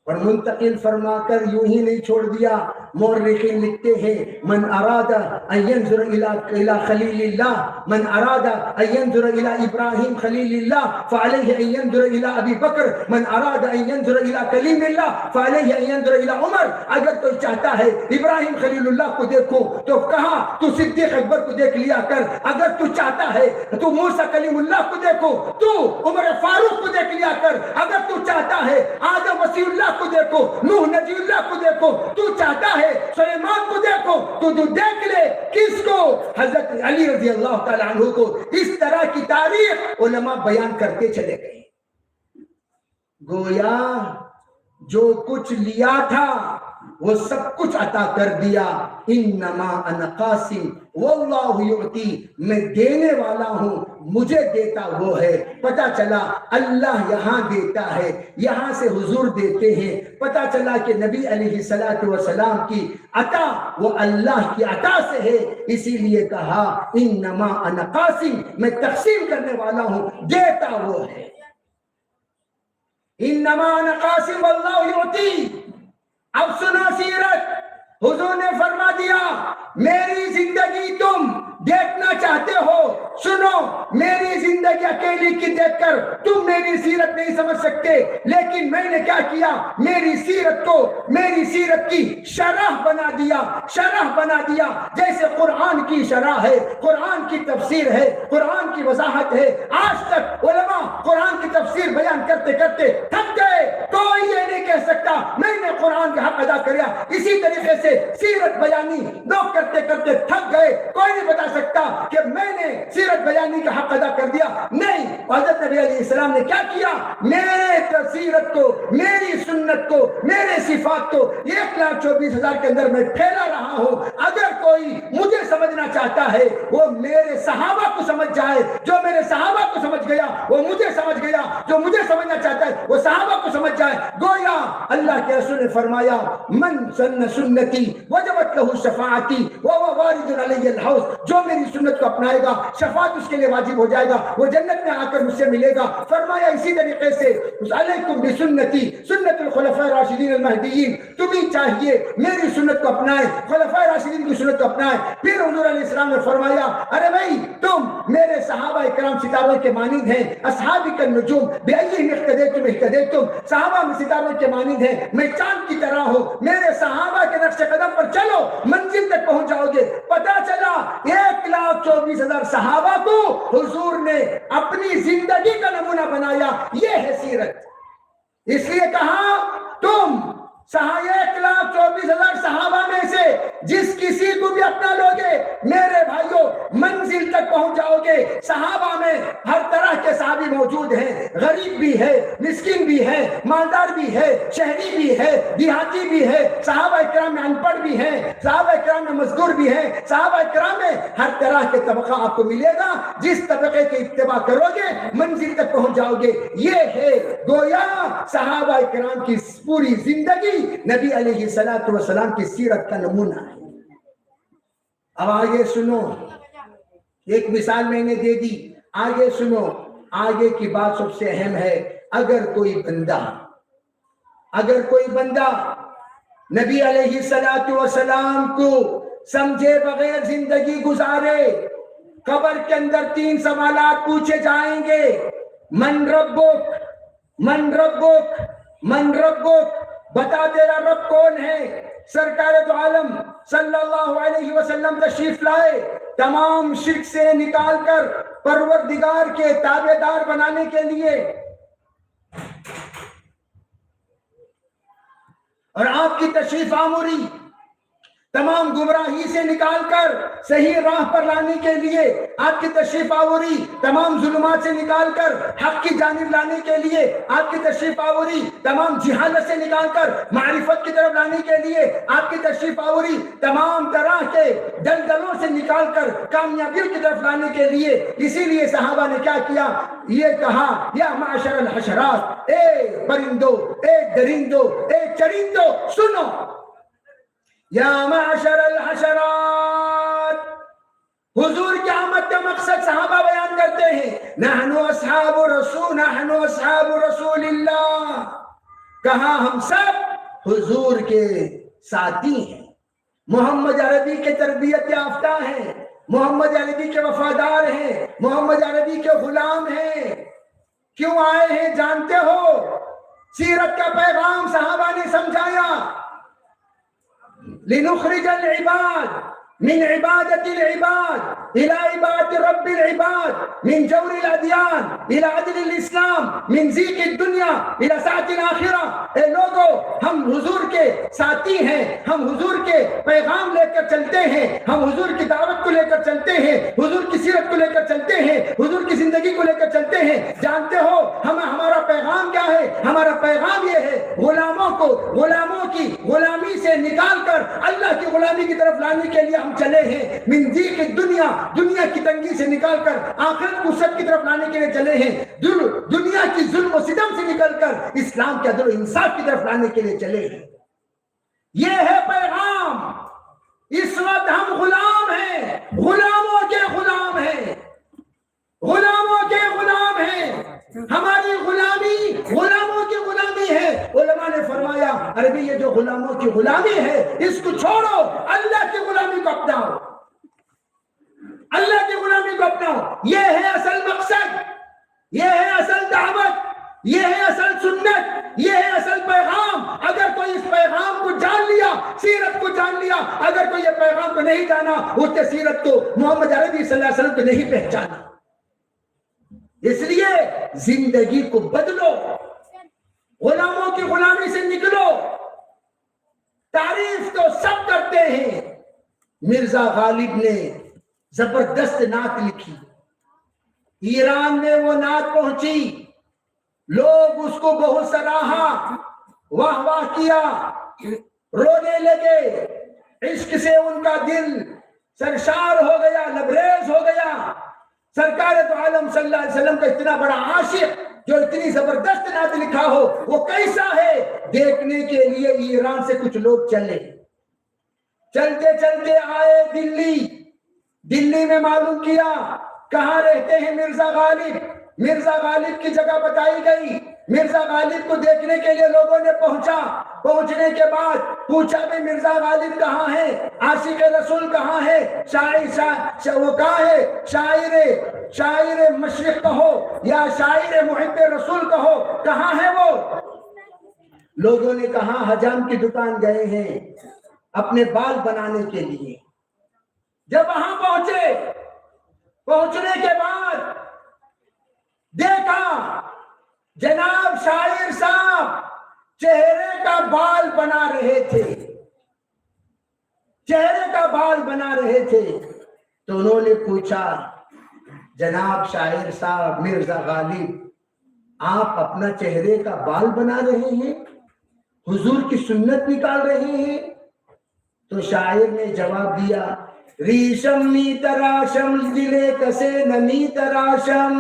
اور منتقل فرما کر یوں ہی نہیں چھوڑ دیا، مورخین لکھتے ہیں من اراد ان ينظر الى خلیل اللہ من اراد ان ينظر الى ابراہیم خلیل اللہ فعلیہ ان ينظر الى ابی بکر من اراد ان ينظر الى کلیم اللہ فعلیہ ان ينظر الى عمر. اگر کوئی چاہتا ہے ابراہیم خلیل اللہ کو دیکھو تو کہا تو صدیق اکبر کو دیکھ لیا کر. اگر تو چاہتا ہے تو موسیٰ کلیم اللہ کو دیکھو تو عمر فاروق کو دیکھ لیا کر. اگر تو چاہتا ہے آدم وسیع اللہ کو دیکھو نوح نبی اللہ کو دیکھو. تو چاہتا ہے سلیمان کو دیکھو تو دیکھ لے کس کو؟ حضرت علی رضی اللہ تعالیٰ عنہ کو. اس طرح کی تاریخ علماء بیان کرتے چلے گئے. گویا جو کچھ لیا تھا وہ سب کچھ عطا کر دیا. انما انا قاسم واللہ یعطی، میں دینے والا ہوں، مجھے دیتا وہ ہے. پتہ چلا اللہ یہاں دیتا ہے، یہاں سے حضور دیتے ہیں. پتہ چلا کہ نبی علیہ السلام کی عطا وہ اللہ کی عطا سے ہے. اسی لیے کہا انما انا قاسم، میں تقسیم کرنے والا ہوں، دیتا وہ ہے. انما انا قاسم واللہ یعطی. اب سنو سیرت. حضور نے فرما دیا میری زندگی تم دیکھنا چاہتے ہو، سنو میری زندگی اکیلی کی دیکھ کر تم میری سیرت نہیں سمجھ سکتے، لیکن میں نے کیا کیا؟ میری سیرت کو، میری سیرت کی شرح بنا دیا. شرح بنا دیا جیسے قرآن کی شرح ہے، قرآن کی تفسیر ہے، قرآن کی وضاحت ہے. آج تک علماء قرآن کی تفسیر بیان کرتے کرتے تھک گئے. کوئی یہ نہیں کہہ سکتا میں نے قرآن کا حق ادا کیا. اسی طریقے سے سیرت بیانی لوگ کرتے کرتے تھک گئے. کوئی نہیں بتا سکتا کہ میں نے سیرت بیانی کا حق ادا کر دیا. نہیں، حضرت نبی علیہ السلام نے کیا کیا؟ میرے سیرت کو، میری سنت کو، میرے صفات کو 1,24,000 کے اندر میں پھیلا رہا ہوں. اگر کوئی مجھے سمجھنا چاہتا ہے وہ میرے صحابہ کو سمجھ جائے. جو میرے صحابہ کو سمجھ گیا وہ مجھے سمجھ گیا. جو مجھے سمجھنا چاہتا ہے وہ صحابہ کو سمجھ جائے. گویا اللہ کے رسول نے فرمایا من سن سنتی وجبت لہ شفاعتی وهو وارد علی الحوض. جو میری سنت کو اپنائے گا شفاعت اس کے لیے واجب ہو جائے گا، وہ جنت میں آ کر مجھ سے ملے گا. فرمایا اسی طریقے سے علیکم بسنتی سنت الخلفاء الراشدین المہدیین. تمہیں چاہیے میری سنت کو اپنائے، خلفاء راشدین کی سنت کو اپنائے. پھر حضور علیہ السلام نے فرمایا ارے بھائی تم میرے صحابہ کرام ستاروں کے مانند ہیں. اصحابی النجوم بأیہم اقتدیتم اہتدیتم. صحابہ میں ستاروں کے مانند ہیں، میں چاند کی طرح ہوں. میرے صحابہ کے نقش قدم پر چلو منزل تک پہنچ جاؤ گے. پتہ چلا 1,24,000 صحابہ کو حضور نے اپنی زندگی کا نمونہ بنایا. یہ ہے سیرت. اس لیے کہا تم 1,24,000 صحابہ میں سے جس کسی کو بھی اپنا لوگے میرے بھائیوں منزل تک پہنچ جاؤ گے. صحابہ میں ہر طرح کے صحابی موجود ہیں. غریب بھی ہے، مسکین بھی ہے، مالدار بھی ہے، شہری بھی ہے، دیہاتی بھی ہے. صحابہ اکرام میں ان پڑھ بھی ہیں، صحابہ اکرام میں مزدور بھی ہیں. صحابہ اکرام میں ہر طرح کے طبقہ آپ کو ملے گا. جس طبقے کی اتباع کرو گے منزل تک پہنچ جاؤ گے. یہ ہے گویا صحابہ اکرام کی پوری زندگی نبی علیہ السلام کی سیرت کا نمونہ ہے. اب آگے سنو، ایک مثال میں نے دے دی. آگے سنو، آگے کی بات سب سے اہم ہے. اگر کوئی بندہ نبی علیہ السلام کو سمجھے بغیر زندگی گزارے، قبر کے اندر 3 سوالات پوچھے جائیں گے. من ربک، من ربک، من ربک. بتا تیرا رب کون ہے؟ سرکار دو عالم صلی اللہ علیہ وسلم تشریف لائے. تمام شرک سے نکال کر پروردگار کے تابع دار بنانے کے لیے، اور آپ کی تشریف آموری تمام گمراہی سے نکال کر صحیح راہ پر لانے کے لیے، آپ کی تشریف آوری تمام ظلمات سے نکال کر حق کی جانب لانے کے لیے، آپ کی تشریف آوری تمام جہالت سے نکال کر معرفت کی طرف لانے کے لیے، آپ کی تشریف آوری تمام طرح کے دلدلوں سے نکال کر کامیابی کی طرف لانے کے لیے. اسی لیے صحابہ نے کیا کیا؟ یہ کہا یا معاشر الحشرات، اے پرندوں، اے درندوں، اے چرندوں سنو. یا معاشر الحشرات. حضور کی آمد کا مقصد صحابہ بیان کرتے ہیں نحن اصحاب رسول اللہ. کہا ہم سب حضور کے ساتھی ہیں. محمد عربی کے تربیت یافتہ ہیں، محمد عربی کے وفادار ہیں، محمد عربی کے غلام ہیں۔ کیوں آئے ہیں جانتے ہو؟ سیرت کا پیغام صحابہ نے سمجھایا، لنخرج العباد من عبادة العباد إلى عبادة رب العباد، من جور الأديان إلى عدل الإسلام، من ضيق الدنيا إلى سعة الآخرة۔ اے لوگو، ہم حضور کے ساتھی ہیں، ہم حضور کے پیغام لے کر چلتے ہیں، ہم حضور کی دعوت کو لے کر چلتے ہیں، حضور کی سیرت کو لے کر چلتے ہیں، حضور کی زندگی کو لے کر چلتے ہیں۔ جانتے ہو ہمارا پیغام کیا ہے؟ ہمارا پیغام یہ ہے، غلاموں کو غلاموں کی غلامی سے نکال کر اللہ کی غلامی کی طرف لانے کے لیے ہم چلے ہیں۔ من ضیق الدنیا، دنیا کی تنگی سے نکال کر آخرت کو وسعت کی طرف لانے کے لیے چلے ہیں۔ دنیا کی ظلم و ستم سے نکل کر اسلام کے عدل و انصاف کی طرف لانے کے لیے چلے ہیں۔ یہ ہے پیغام۔ اس وقت ہم غلام ہیں، غلاموں کے غلام ہیں، غلاموں کے غلام ہیں۔ ہماری غلامی غلاموں کی غلامی ہے۔ علماء نے فرمایا عربی یہ جو غلاموں کی غلامی ہے اس کو چھوڑو، اللہ کی غلامی کو اپناؤ، اللہ کی غلامی کو اپناؤ۔ یہ ہے اصل مقصد، یہ ہے اصل دعوت، یہ ہے اصل سنت، یہ ہے اصل پیغام۔ اگر کوئی اس پیغام کو جان لیا، سیرت کو جان لیا، اگر کوئی یہ پیغام کو نہیں جانا، اس نے سیرت کو، محمد عربی صلی اللہ علیہ وسلم کو نہیں پہچانا۔ اس لیے زندگی کو بدلو، غلاموں کی غلامی سے نکلو۔ تعریف تو سب کرتے ہیں، مرزا غالب نے زبردست نعت لکھی، ایران میں وہ نعت پہنچی، لوگ اس کو بہت سراہا، واہ واہ کیا، رونے لگے، عشق سے ان کا دل سرشار ہو گیا، لبریز ہو گیا۔ سرکار تو عالم صلی اللہ علیہ وسلم کا اتنا بڑا عاشق جو اتنی زبردست نعت لکھا ہو، وہ کیسا ہے؟ دیکھنے کے لیے ایران سے کچھ لوگ چلے، چلتے چلتے آئے دلی میں معلوم کیا کہاں رہتے ہیں مرزا غالب۔ مرزا غالب کی جگہ بتائی گئی۔ مرزا غالب کو دیکھنے کے لیے لوگوں نے پہنچنے کے بعد پوچھا بھی مرزا غالب کہاں ہے، عاشق رسول کہاں ہے، وہ کہاں ہے، شاعر مشرق کہو یا شاعر محب رسول کہو، کہاں ہے وہ؟ لوگوں نے کہا حجام کی دکان گئے ہیں اپنے بال بنانے کے لیے۔ جب وہاں پہنچنے کے بعد دیکھا جناب شاعر صاحب چہرے کا بال بنا رہے تھے، چہرے کا بال بنا رہے تھے۔ تو انہوں نے پوچھا جناب شاعر صاحب مرزا غالب، آپ اپنا چہرے کا بال بنا رہے ہیں، حضور کی سنت نکال رہے ہیں؟ تو شاعر نے جواب دیا، ریشم می تراشم دلے کسے نمی تراشم،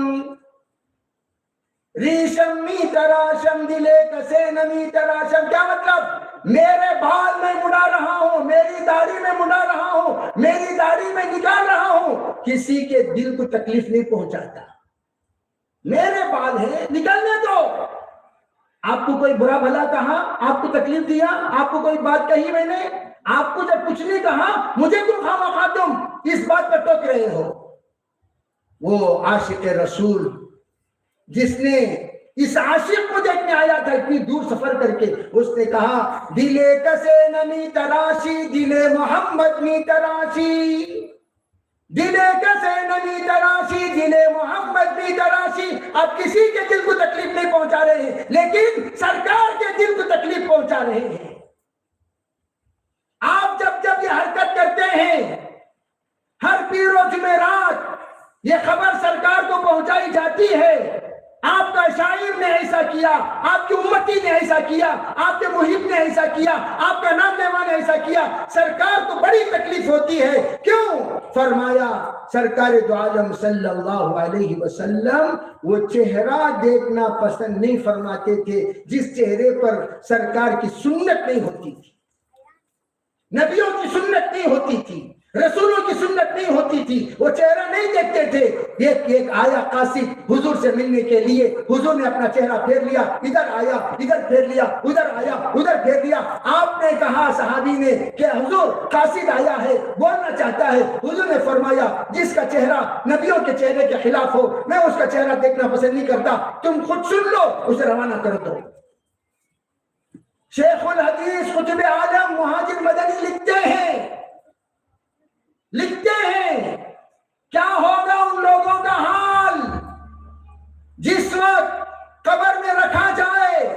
ریشم می تراشم دلے کسے نمی تراشم۔ کیا مطلب؟ میرے بال میں مڑا رہا ہوں، میری داڑھی میں مڑا رہا ہوں، میری داڑھی میں نکال رہا ہوں، کسی کے دل کو تکلیف نہیں پہنچاتا۔ میرے بال ہیں، نکلنے دو۔ آپ کو کوئی برا بھلا کہا، آپ کو تکلیف دیا، آپ کو کوئی بات کہی میں نے، آپ کو جب کچھ نہیں کہا، مجھے کیوں خواہ تم اس بات پر ٹوک رہے ہو؟ وہ عاشق رسول جس نے اس عاشق کو دیکھنے آیا تھا اتنی دور سفر کر کے، اس نے کہا دلے کسے نمی تراشی دلے محمد می تراشی، دلے کسے نمی تراشی دلے محمد می تراشی۔ آپ کسی کے دل کو تکلیف نہیں پہنچا رہے ہیں، لیکن سرکار کے دل کو تکلیف پہنچا رہے ہیں۔ آپ جب یہ حرکت کرتے ہیں، ہر پیر و جمعرات یہ خبر سرکار کو پہنچائی جاتی ہے، آپ کا شاعر نے ایسا کیا، آپ کی امتی نے ایسا کیا، آپ کے محب نے ایسا کیا، آپ کا نام لیوا نے ایسا کیا، سرکار کو بڑی تکلیف ہوتی ہے۔ کیوں؟ فرمایا سرکار دو عالم صلی اللہ علیہ وسلم وہ چہرہ دیکھنا پسند نہیں فرماتے تھے جس چہرے پر سرکار کی سنت نہیں ہوتی تھی، نبیوں کی سنت نہیں ہوتی تھی۔ رسولوں کی سنت نہیں ہوتی تھی، وہ چہرہ نہیں دیکھتے تھے. ایک آیا قاصد حضور سے ملنے کے لیے، حضور نے اپنا چہرہ پھیر لیا، ادھر آیا ادھر پھیر لیا، ادھر آیا ادھر پھیر لیا. آپ نے کہا صحابی نے کہ حضور قاصد آیا ہے، بولنا چاہتا ہے. حضور نے فرمایا جس کا چہرہ نبیوں کے چہرے کے خلاف ہو میں اس کا چہرہ دیکھنا پسند نہیں کرتا، تم خود سن لو، اسے روانہ کر دو. شیخ الحدیث قطب عالم مہاجر مدنی لکھتے ہیں کیا ہوگا ان لوگوں کا حال جس وقت قبر میں رکھا جائے،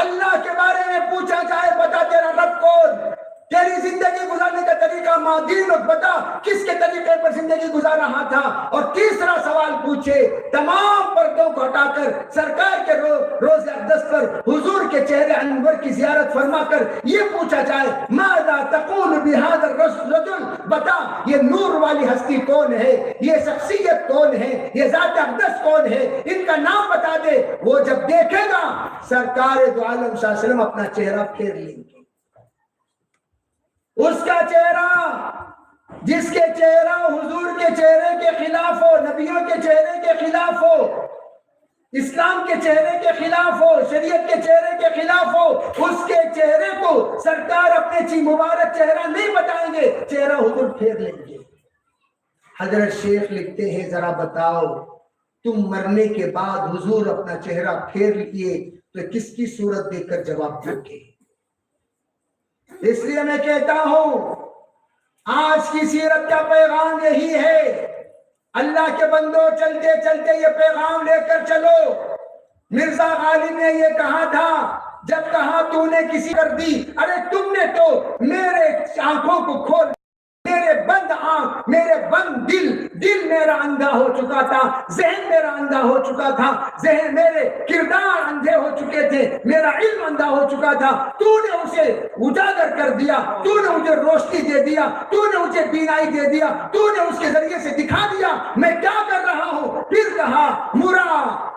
اللہ کے بارے میں پوچھا جائے بتا تیرا رب کون، تیری زندگی گزارنے کا طریقہ مادین اور بتا کس کے طریقے پر زندگی گزار رہا تھا. اور تیسرا سوال پوچھے تمام پردوں کو ہٹا کر سرکار کے روز اقدس پر حضور کے چہرے انور کی زیارت فرما کر یہ پوچھا جائے ماذا تقول بهذا الرجل، بتا یہ نور والی ہستی کون ہے، یہ شخصیت کون ہے، یہ ذات اقدس کون ہے، ان کا نام بتا دے. وہ جب دیکھے گا سرکار دو عالم صلی اللہ علیہ وسلم اپنا چہرہ پھیر لیں گے. اس کا چہرہ جس کے چہرہ حضور کے چہرے کے خلاف ہو، نبیوں کے چہرے کے خلاف ہو، اسلام کے چہرے کے خلاف ہو، شریعت کے چہرے کے خلاف ہو، اس کے چہرے کو سرکار اپنے مبارک چہرہ نہیں بتائیں گے، چہرہ حضور پھیر لیں گے. حضرت شیخ لکھتے ہیں ذرا بتاؤ تم مرنے کے بعد حضور اپنا چہرہ پھیر لیے تو کس کی صورت دیکھ کر جواب دو گے؟ اس لیے میں کہتا ہوں آج کی سیرت کا پیغام یہی ہے. اللہ کے بندوں چلتے چلتے یہ پیغام لے کر چلو. مرزا غالب نے یہ کہا تھا جب کہا تو نے کسی کر دی، ارے تم نے تو میرے آنکھوں کو کھول، میرے بند آنکھ، میرے بند دل میرا اندھا ہو چکا تھا، ذہن میرا اندھا ہو چکا تھا، ذہن میرے کردار اندھے ہو چکے تھے، میرا علم اندھا ہو چکا تھا، تو نے اسے اجاگر کر دیا، تو نے مجھے روشنی دے دیا، تو نے مجھے بینائی دے دیا، تو نے اس کے ذریعے سے دکھا دیا میں کیا کر رہا ہوں. پھر کہا مرا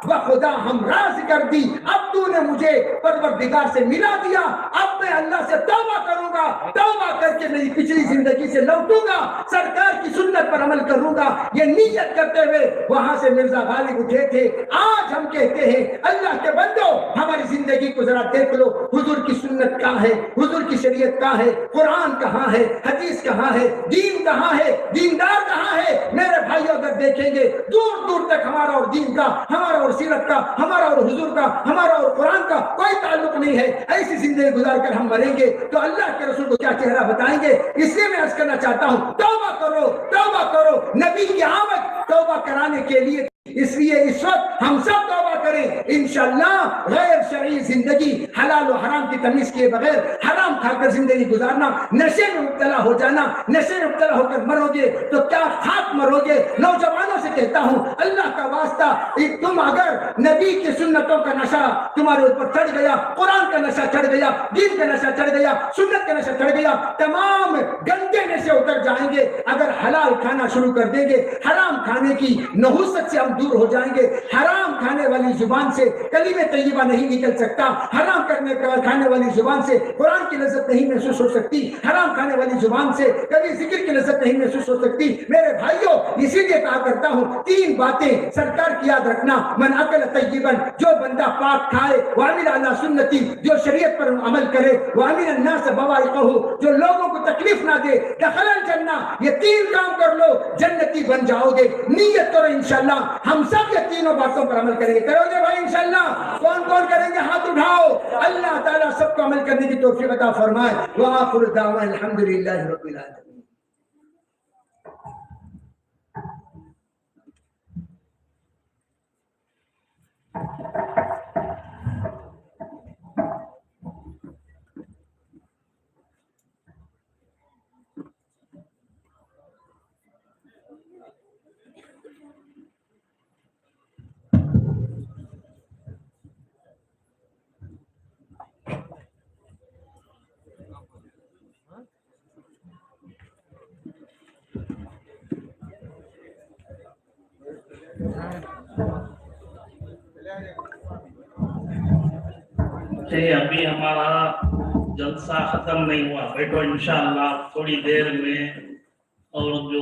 و خدا ہم راز کر دی، اب تو نے مجھے پروردگار سے ملا دیا، اب میں اللہ سے توبہ کروں گا، توبہ کر کے میری پچھلی زندگی سے لوٹوں گا، سرکار کی سنت پر عمل کروں گا. یہ نیت کرتے ہوئے وہاں سے مرزا غالب اٹھے تھے. آج ہم کہتے ہیں اللہ کے بندو ہماری زندگی کو ذرا دیکھ لو، حضور کی سنت کہاں ہے، حضور کی شریعت کہاں ہے، قرآن کہاں ہے، حدیث کہاں ہے، دین کہاں ہے، دیندار کہاں ہے. میرے بھائیوں اگر دیکھیں گے دور دور تک ہمارا اور دین کا، ہمارا اور سیرت کا، ہمارا اور حضور کا، ہمارا اور قرآن کا کوئی تعلق نہیں ہے. ایسی زندگی گزار کر ہم مریں گے تو اللہ کے رسول کو کیا چہرہ بتائیں گے؟ اس لیے میں عرض کرنا چاہتا ہوں توبہ کرو، توبہ کرو. نبی کی آمد توبہ کرانے کے لیے، اس لیے اس وقت ہم سب توبہ کریں. انشاءاللہ غیر شرعی زندگی، حلال و حرام کی تمیز کیے بغیر حرام کھا کر زندگی گزارنا، نشے میں مبتلا ہو جانا، نشے میں مبتلا ہو کر مرو گے تو کیا خاک مرو گے. نوجوانوں سے کہتا ہوں اللہ کا واسطہ تم اگر نبی کی سنتوں کا نشہ تمہارے اوپر چڑھ گیا، قرآن کا نشہ چڑھ گیا، دین کا نشہ چڑھ گیا، سنت کا نشہ چڑھ گیا، تمام گندے نشے اتر جائیں گے. اگر حلال کھانا شروع کر دیں گے، حرام کھانے کی نحوست سے ہم دور ہو جائیں گے. حرام کھانے والی زبان سے کلمہ طیبہ نہیں نکل سکتا، حرام کھانے والی زبان سے قرآن کی لذت نہیں محسوس ہو سکتی، حرام کھانے والی زبان سے کبھی ذکر کی لذت نہیں محسوس ہو سکتی. میرے بھائیوں اسی لیے کہا کرتا ہوں تین باتیں سرکار کی یاد رکھنا. من اکل طیبا، جو بندہ پاک کھائے، وعمل علی سنتی، جو شریعت پر عمل کرے، وعمل الناس بوائقہ، جو لوگوں کو تکلیف نہ دے، دخل الجنہ. یہ تین کام کر لو جنتی بن جاؤ گے. نیت کرو انشاءاللہ ہم سب یہ تینوں باتوں پر عمل کریں گے. کرو گے بھائی انشاءاللہ؟ کون کون کریں گے؟ ہاتھ اٹھاؤ. اللہ تعالیٰ سب کو عمل کرنے کی توفیق عطا فرمائے. وآخر دعوانا الحمدللہ رب العالمین. ابھی ہمارا جلسہ ختم نہیں ہوا، بیٹھو انشاءاللہ تھوڑی دیر میں اور جو